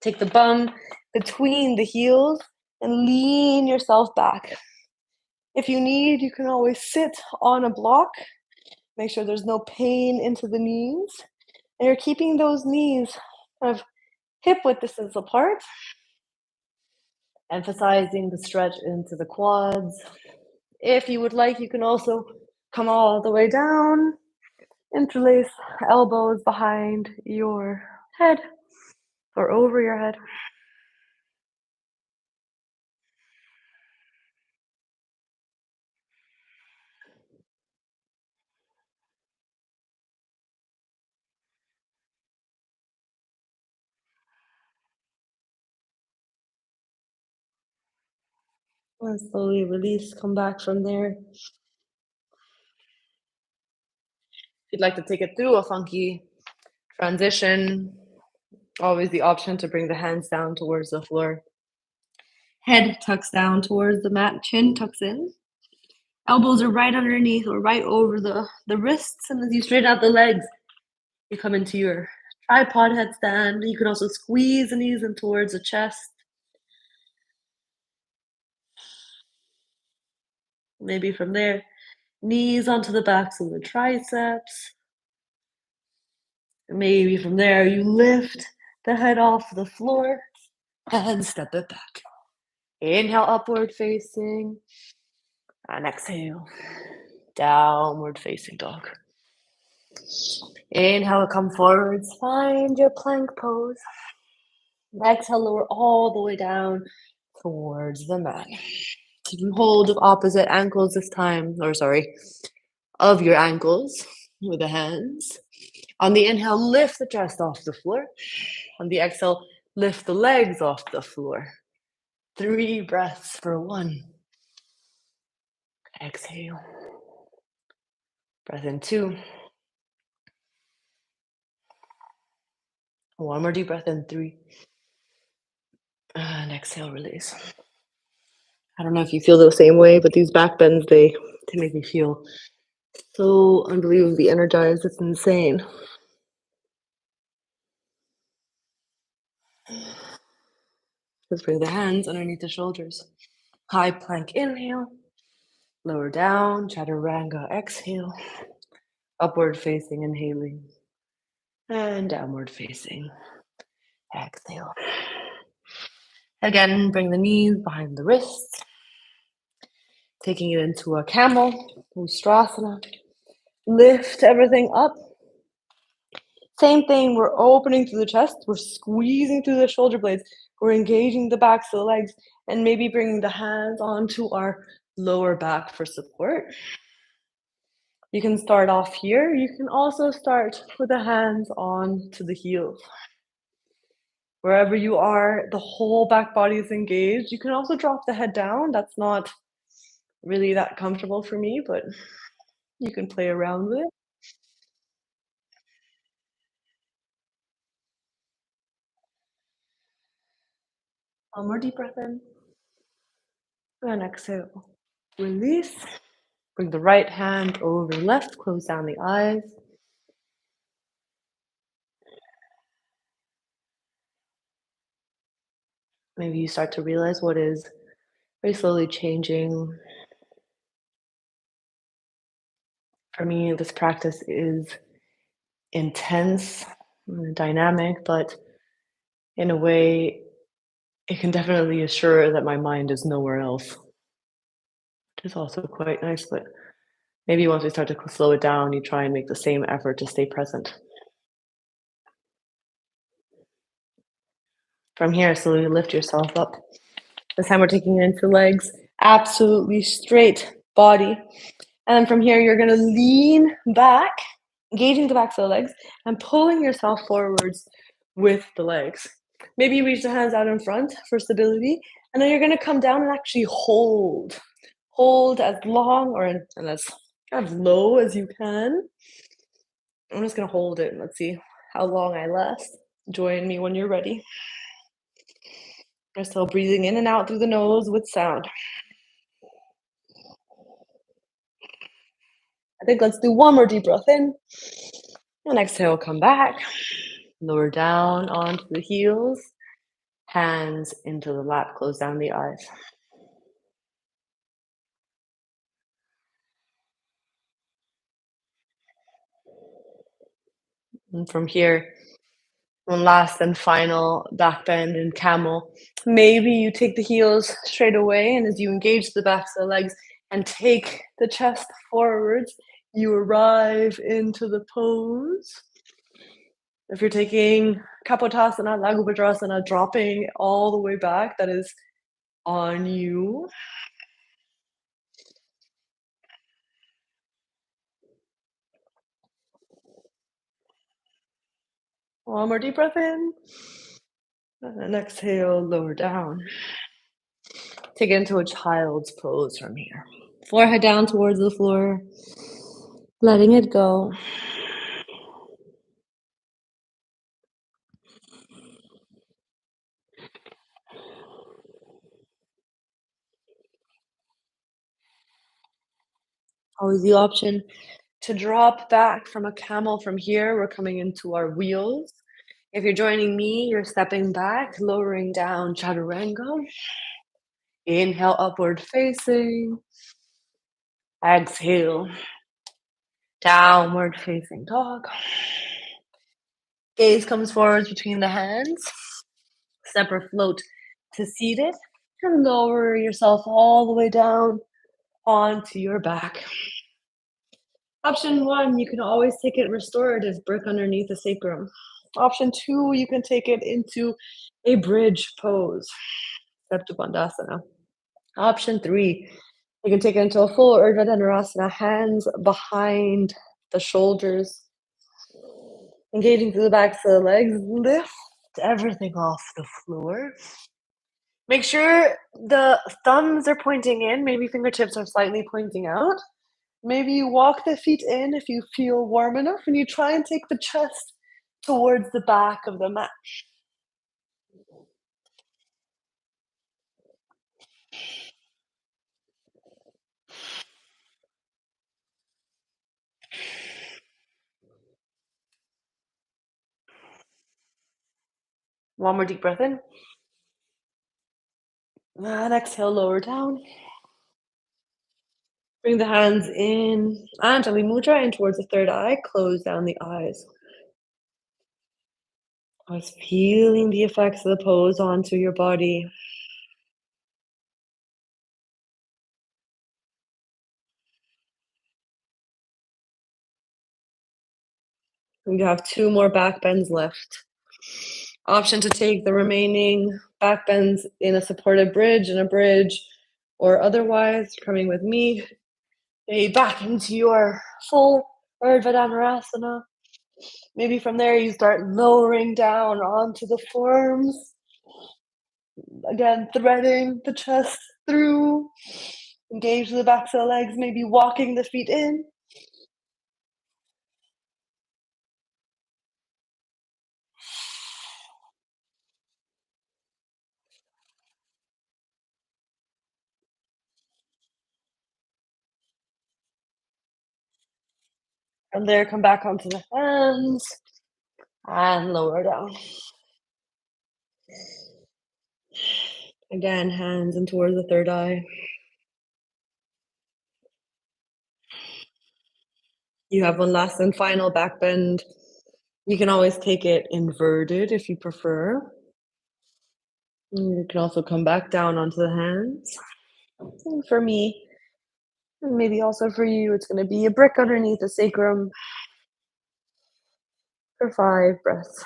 Take the bum between the heels and lean yourself back. If you need, you can always sit on a block. Make sure there's no pain into the knees. And you're keeping those knees kind of hip width distance apart, emphasizing the stretch into the quads. If you would like, you can also come all the way down, interlace elbows behind your head or over your head. And slowly release, come back from there. If you'd like to take it through a funky transition, always the option to bring the hands down towards the floor. Head tucks down towards the mat, chin tucks in. Elbows are right underneath or right over the wrists, and as you straighten out the legs, You come into your tripod headstand. You can also squeeze the knees in towards the chest. Maybe from there, knees onto the backs of the triceps. Maybe from there, you lift the head off the floor and step it back. Inhale, upward facing, and exhale, downward facing dog. Inhale, come forwards, find your plank pose. Exhale, lower all the way down towards the mat. Taking hold of opposite ankles this time, or sorry, of your ankles with the hands. On the inhale, lift the chest off the floor. On the exhale, lift the legs off the floor. 3 breaths for 1. Exhale. Breath in 2. 1 more deep breath in 3. And exhale, release. I don't know if you feel the same way, but these back bends, they make me feel so unbelievably energized. It's insane. Let's bring the hands underneath the shoulders. High plank inhale. Lower down, chaturanga exhale. Upward facing inhaling. And downward facing exhale. Again, bring the knees behind the wrists. Taking it into a camel, ustrasana. Lift everything up. Same thing, we're opening through the chest, we're squeezing through the shoulder blades, we're engaging the backs of the legs, and maybe bringing the hands onto our lower back for support. You can start off here. You can also start with the hands on to the heels. Wherever you are, the whole back body is engaged. You can also drop the head down. That's not really that comfortable for me, but you can play around with it. One more deep breath in. And exhale. Release. Bring the right hand over the left. Close down the eyes. Maybe you start to realize what is very slowly changing. For me, this practice is intense, dynamic, but in a way, it can definitely assure that my mind is nowhere else, which is also quite nice. But maybe once we start to slow it down, you try and make the same effort to stay present. From here, slowly lift yourself up. This time we're taking it into legs, absolutely straight body. And then from here, you're going to lean back, engaging the backs of the legs, and pulling yourself forwards with the legs. Maybe you reach the hands out in front for stability, and then you're going to come down and actually hold. Hold as long or and as kind of low as you can. I'm just going to hold it and let's see how long I last. Join me when you're ready. We're still breathing in and out through the nose with sound. I think let's do 1 more deep breath in. And exhale, come back. Lower down onto the heels. Hands into the lap, close down the eyes. And from here, one last and final back bend in camel. Maybe you take the heels straight away, and as you engage the backs of the legs and take the chest forwards, you arrive into the pose. If you're taking Kapotasana, Lagubhadrasana, dropping all the way back, that is on you. One more deep breath in. And exhale, lower down. Take it into a child's pose from here. Forehead down towards the floor. Letting it go. Always the option To drop back from a camel from here, we're coming into our wheels. If you're joining me, you're stepping back, lowering down chaturanga. Inhale, upward facing. Exhale, downward facing dog. Gaze comes forward between the hands. Step or float to seated. And lower yourself all the way down onto your back. Option one, you can always take it restorative, brick underneath the sacrum. Option two, you can take it into a bridge pose, Septa Bandhasana. Option three, you can take it into a full Urdhva Dhanurasana, hands behind the shoulders, engaging through the backs of the legs. Lift everything off the floor. Make sure the thumbs are pointing in, maybe fingertips are slightly pointing out. Maybe you walk the feet in if you feel warm enough, and you try and take the chest towards the back of the mat. One more deep breath in. And exhale, lower down. Bring the hands in, Anjali Mudra, in towards the third eye. Close down the eyes. I was feeling the effects of the pose onto your body. You have two more back bends left. Option to take the remaining back bends in a supported bridge, or otherwise, coming with me, back into your full Urdhva Dhanurasana. Maybe from there you start lowering down onto the forearms. Again, threading the chest through. Engage the backs of the legs, maybe walking the feet in. From there, come back onto the hands and lower down. Again, hands in towards the third eye. You have one last and final back bend. You can always take it inverted if you prefer. You can also come back down onto the hands. And for me, and maybe also for you, it's going to be a brick underneath the sacrum for 5 breaths.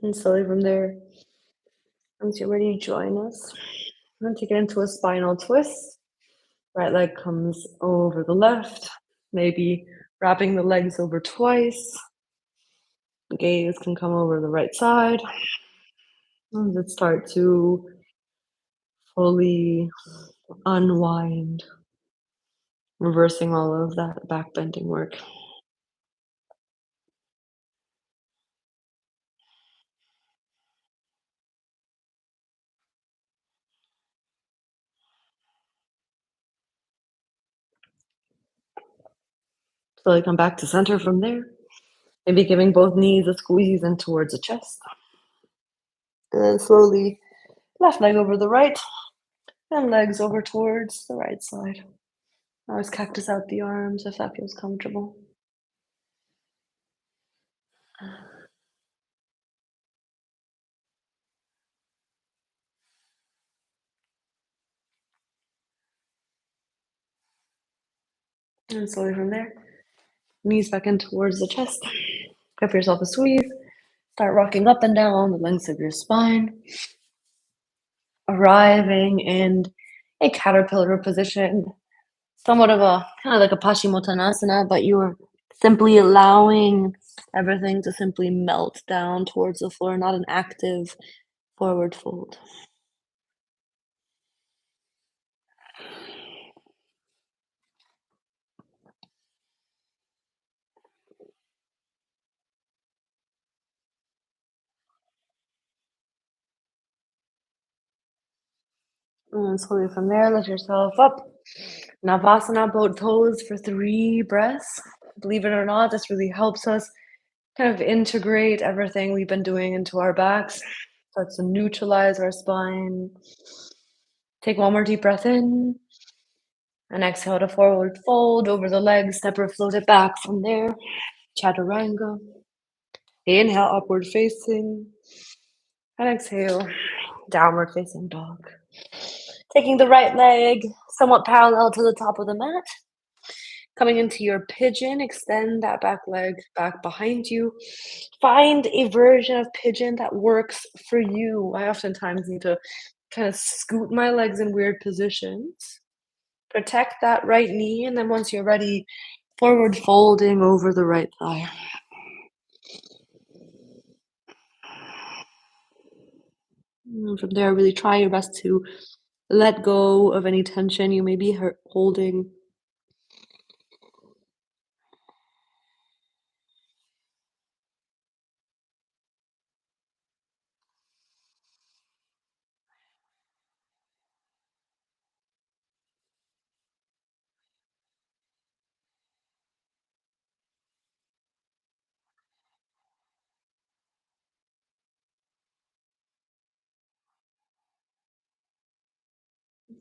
And slowly from there, once you're ready, join us. I'm going to take it into a spinal twist. Right leg comes over the left, maybe wrapping the legs over twice. The gaze can come over the right side. And let's start to fully unwind, reversing all of that back bending work. Slowly come back to center from there. Maybe giving both knees a squeeze in towards the chest. And then slowly left leg over the right and legs over towards the right side. Always cactus out the arms if that feels comfortable. And slowly from there, knees back in towards the chest. Give yourself a squeeze. Start rocking up and down the length of your spine. Arriving in a caterpillar position, somewhat of a kind of like a Paschimottanasana, but you're simply allowing everything to simply melt down towards the floor, not an active forward fold. And slowly from there, lift yourself up. Navasana, boat pose for 3 breaths. Believe it or not, this really helps us kind of integrate everything we've been doing into our backs. Starts to neutralize our spine. Take one more deep breath in. And exhale to forward fold over the legs. Step or float it back from there. Chaturanga. Inhale, upward facing. And exhale, downward facing dog. Taking the right leg somewhat parallel to the top of the mat. Coming into your pigeon, extend that back leg back behind you. Find a version of pigeon that works for you. I oftentimes need to kind of scoot my legs in weird positions. Protect that right knee, and then once you're ready, forward folding over the right thigh. And from there, really try your best to let go of any tension you may be holding.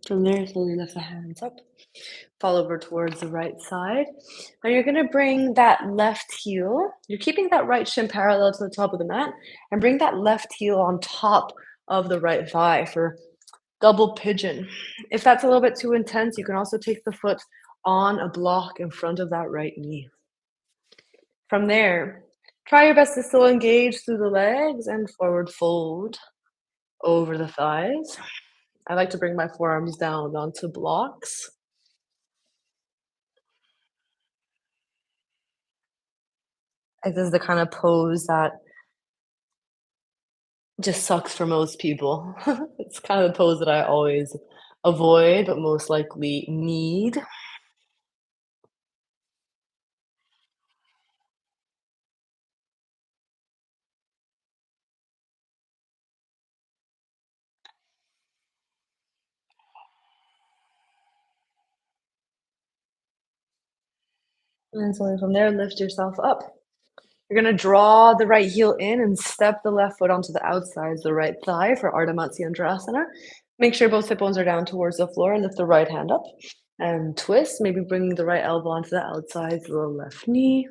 From there, slowly lift the hands up. Fall over towards the right side. Now you're going to bring that left heel. You're keeping that right shin parallel to the top of the mat, and bring that left heel on top of the right thigh for double pigeon. If that's a little bit too intense, you can also take the foot on a block in front of that right knee. From there, try your best to still engage through the legs and forward fold over the thighs. I like to bring my forearms down onto blocks. This is the kind of pose that just sucks for most people. It's kind of the pose that I always avoid, but most likely need. And so from there, lift yourself up. You're gonna draw the right heel in and step the left foot onto the outside of the right thigh for Ardha Matsyendrasana. Make sure both hip bones are down towards the floor and lift the right hand up. And twist, maybe bringing the right elbow onto the outside of the left knee.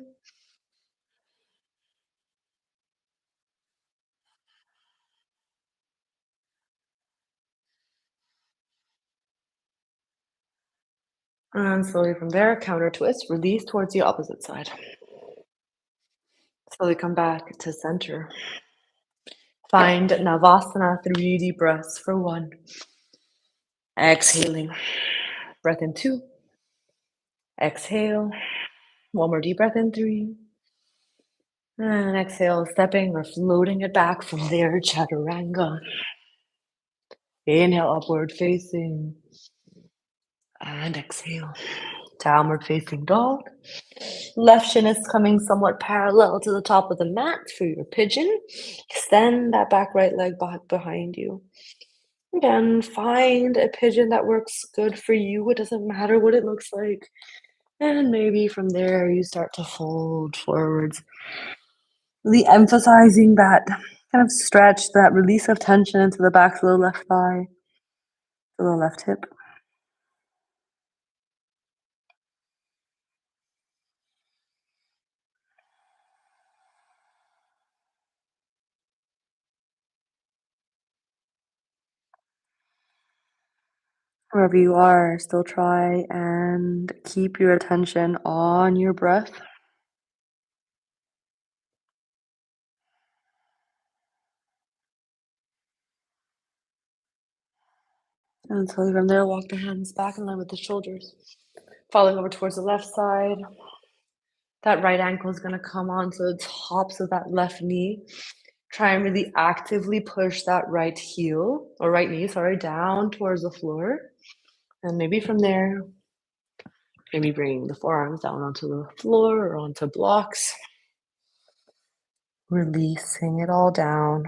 And slowly from there, counter twist, release towards the opposite side. Slowly come back to center. Find Navasana, 3 deep breaths for 1. Exhaling. Breath in 2. Exhale. One more deep breath in 3. And exhale, stepping or floating it back from there, chaturanga. Inhale, upward facing. And exhale, downward facing dog. Left shin is coming somewhat parallel to the top of the mat for your pigeon. Extend that back right leg back behind you. Again, find a pigeon that works good for you. It doesn't matter what it looks like. And maybe from there you start to fold forwards, really emphasizing that kind of stretch, that release of tension into the back of the left thigh, to the left hip. Wherever you are, still try and keep your attention on your breath. And slowly from there, walk the hands back in line with the shoulders. Falling over towards the left side. That right ankle is going to come onto the tops of that left knee. Try and really actively push that right heel or right knee, sorry, down towards the floor. And maybe from there, maybe bring the forearms down onto the floor or onto blocks. Releasing it all down.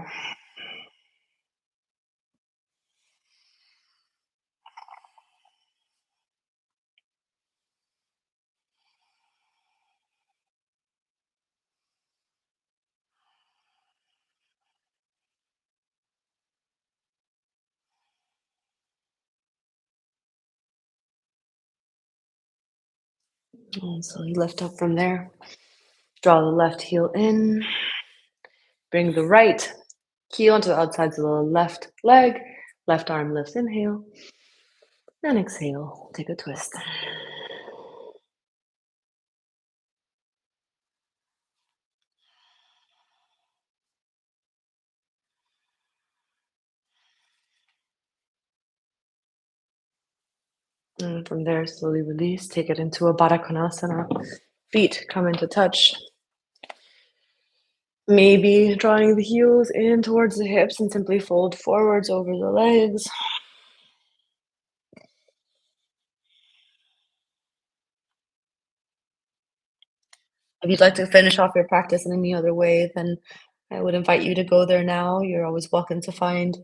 And slowly lift up from there. Draw the left heel in. Bring the right heel onto the outsides of the left leg. Left arm lifts, inhale. And exhale, take a twist. And from there, slowly release. Take it into a Baddha Konasana. Feet come into touch. Maybe drawing the heels in towards the hips and simply fold forwards over the legs. If you'd like to finish off your practice in any other way, then I would invite you to go there now. You're always welcome to find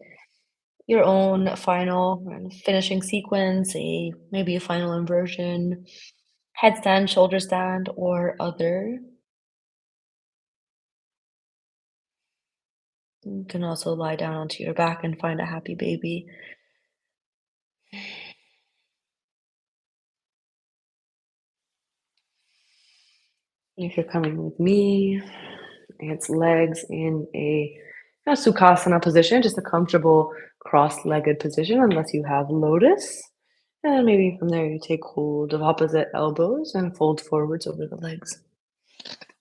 your own final and finishing sequence, maybe a final inversion, headstand, shoulder stand, or other. You can also lie down onto your back and find a happy baby. If you're coming with me, it's legs in a Sukhasana position, just a comfortable cross-legged position, unless you have lotus. And then maybe from there, you take hold of opposite elbows and fold forwards over the legs.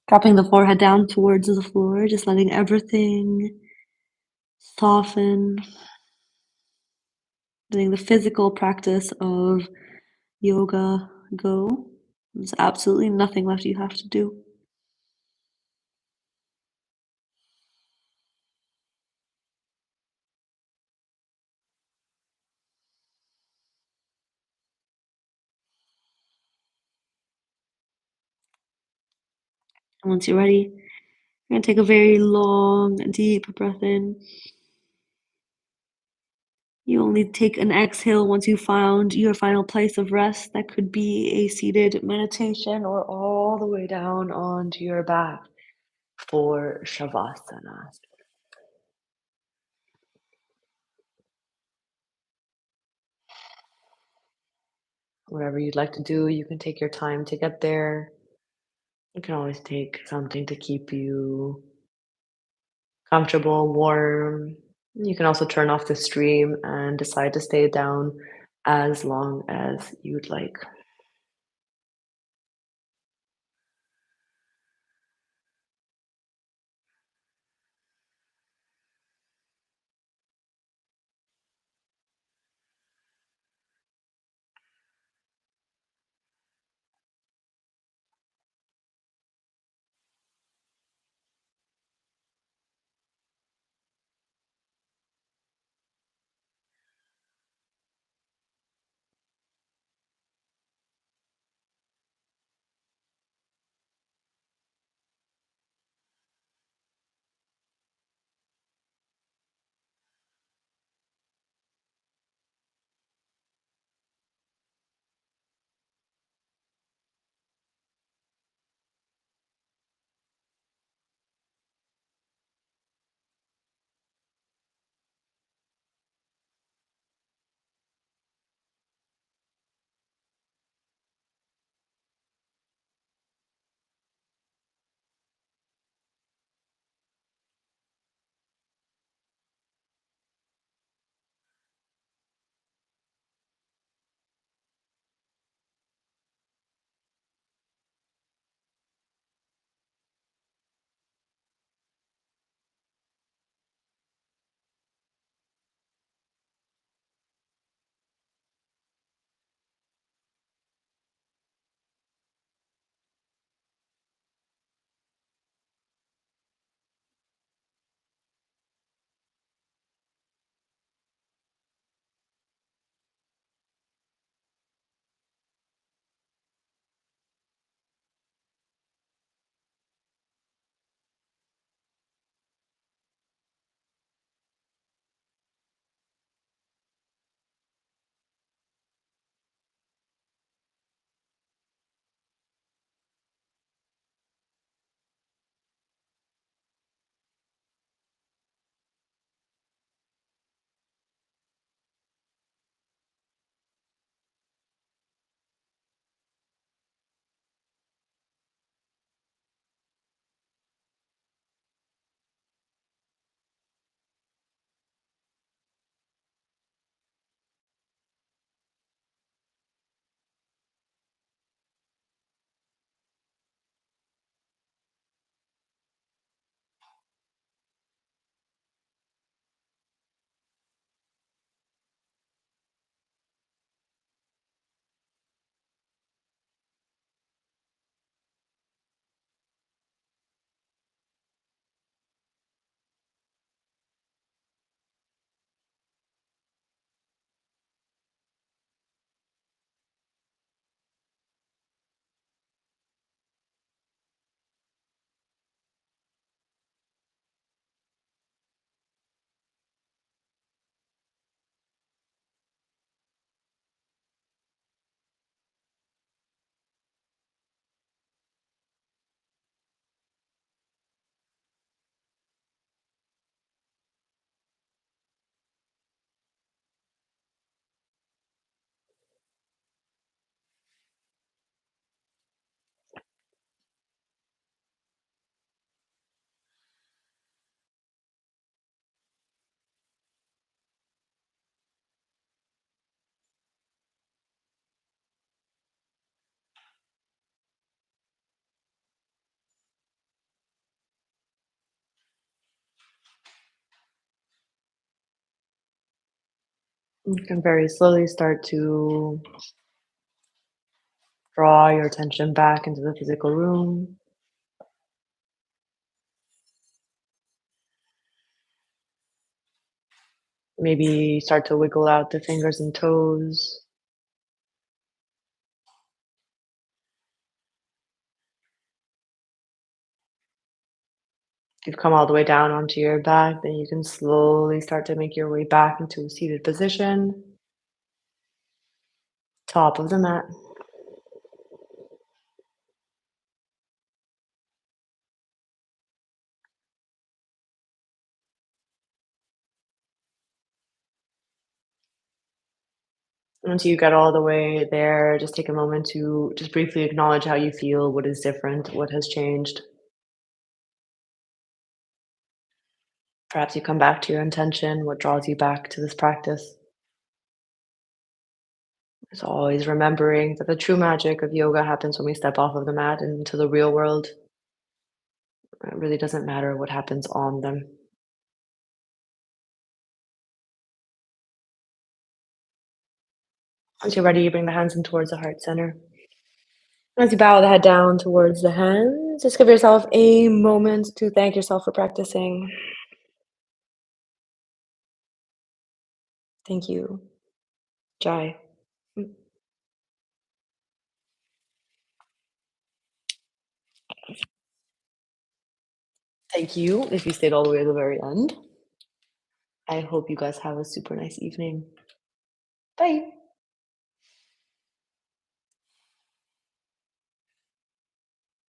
Dropping the forehead down towards the floor, just letting everything soften. Letting the physical practice of yoga go. There's absolutely nothing left you have to do. And once you're ready, you're going to take a very long, deep breath in. You only take an exhale once you found your final place of rest. That could be a seated meditation or all the way down onto your back for Shavasana. Whatever you'd like to do, you can take your time to get there. You can always take something to keep you comfortable, warm. You can also turn off the stream and decide to stay down as long as you'd like. You can very slowly start to draw your attention back into the physical room. Maybe start to wiggle out the fingers and toes. If you've come all the way down onto your back, then you can slowly start to make your way back into a seated position, top of the mat. Once you get all the way there, just take a moment to just briefly acknowledge how you feel, what is different, what has changed. Perhaps you come back to your intention, what draws you back to this practice. It's always remembering that the true magic of yoga happens when we step off of the mat and into the real world. It really doesn't matter what happens on them. Once you're ready, you bring the hands in towards the heart center. As you bow the head down towards the hands, just give yourself a moment to thank yourself for practicing. Thank you. Jai. Mm. Thank you if you stayed all the way to the very end. I hope you guys have a super nice evening. Bye.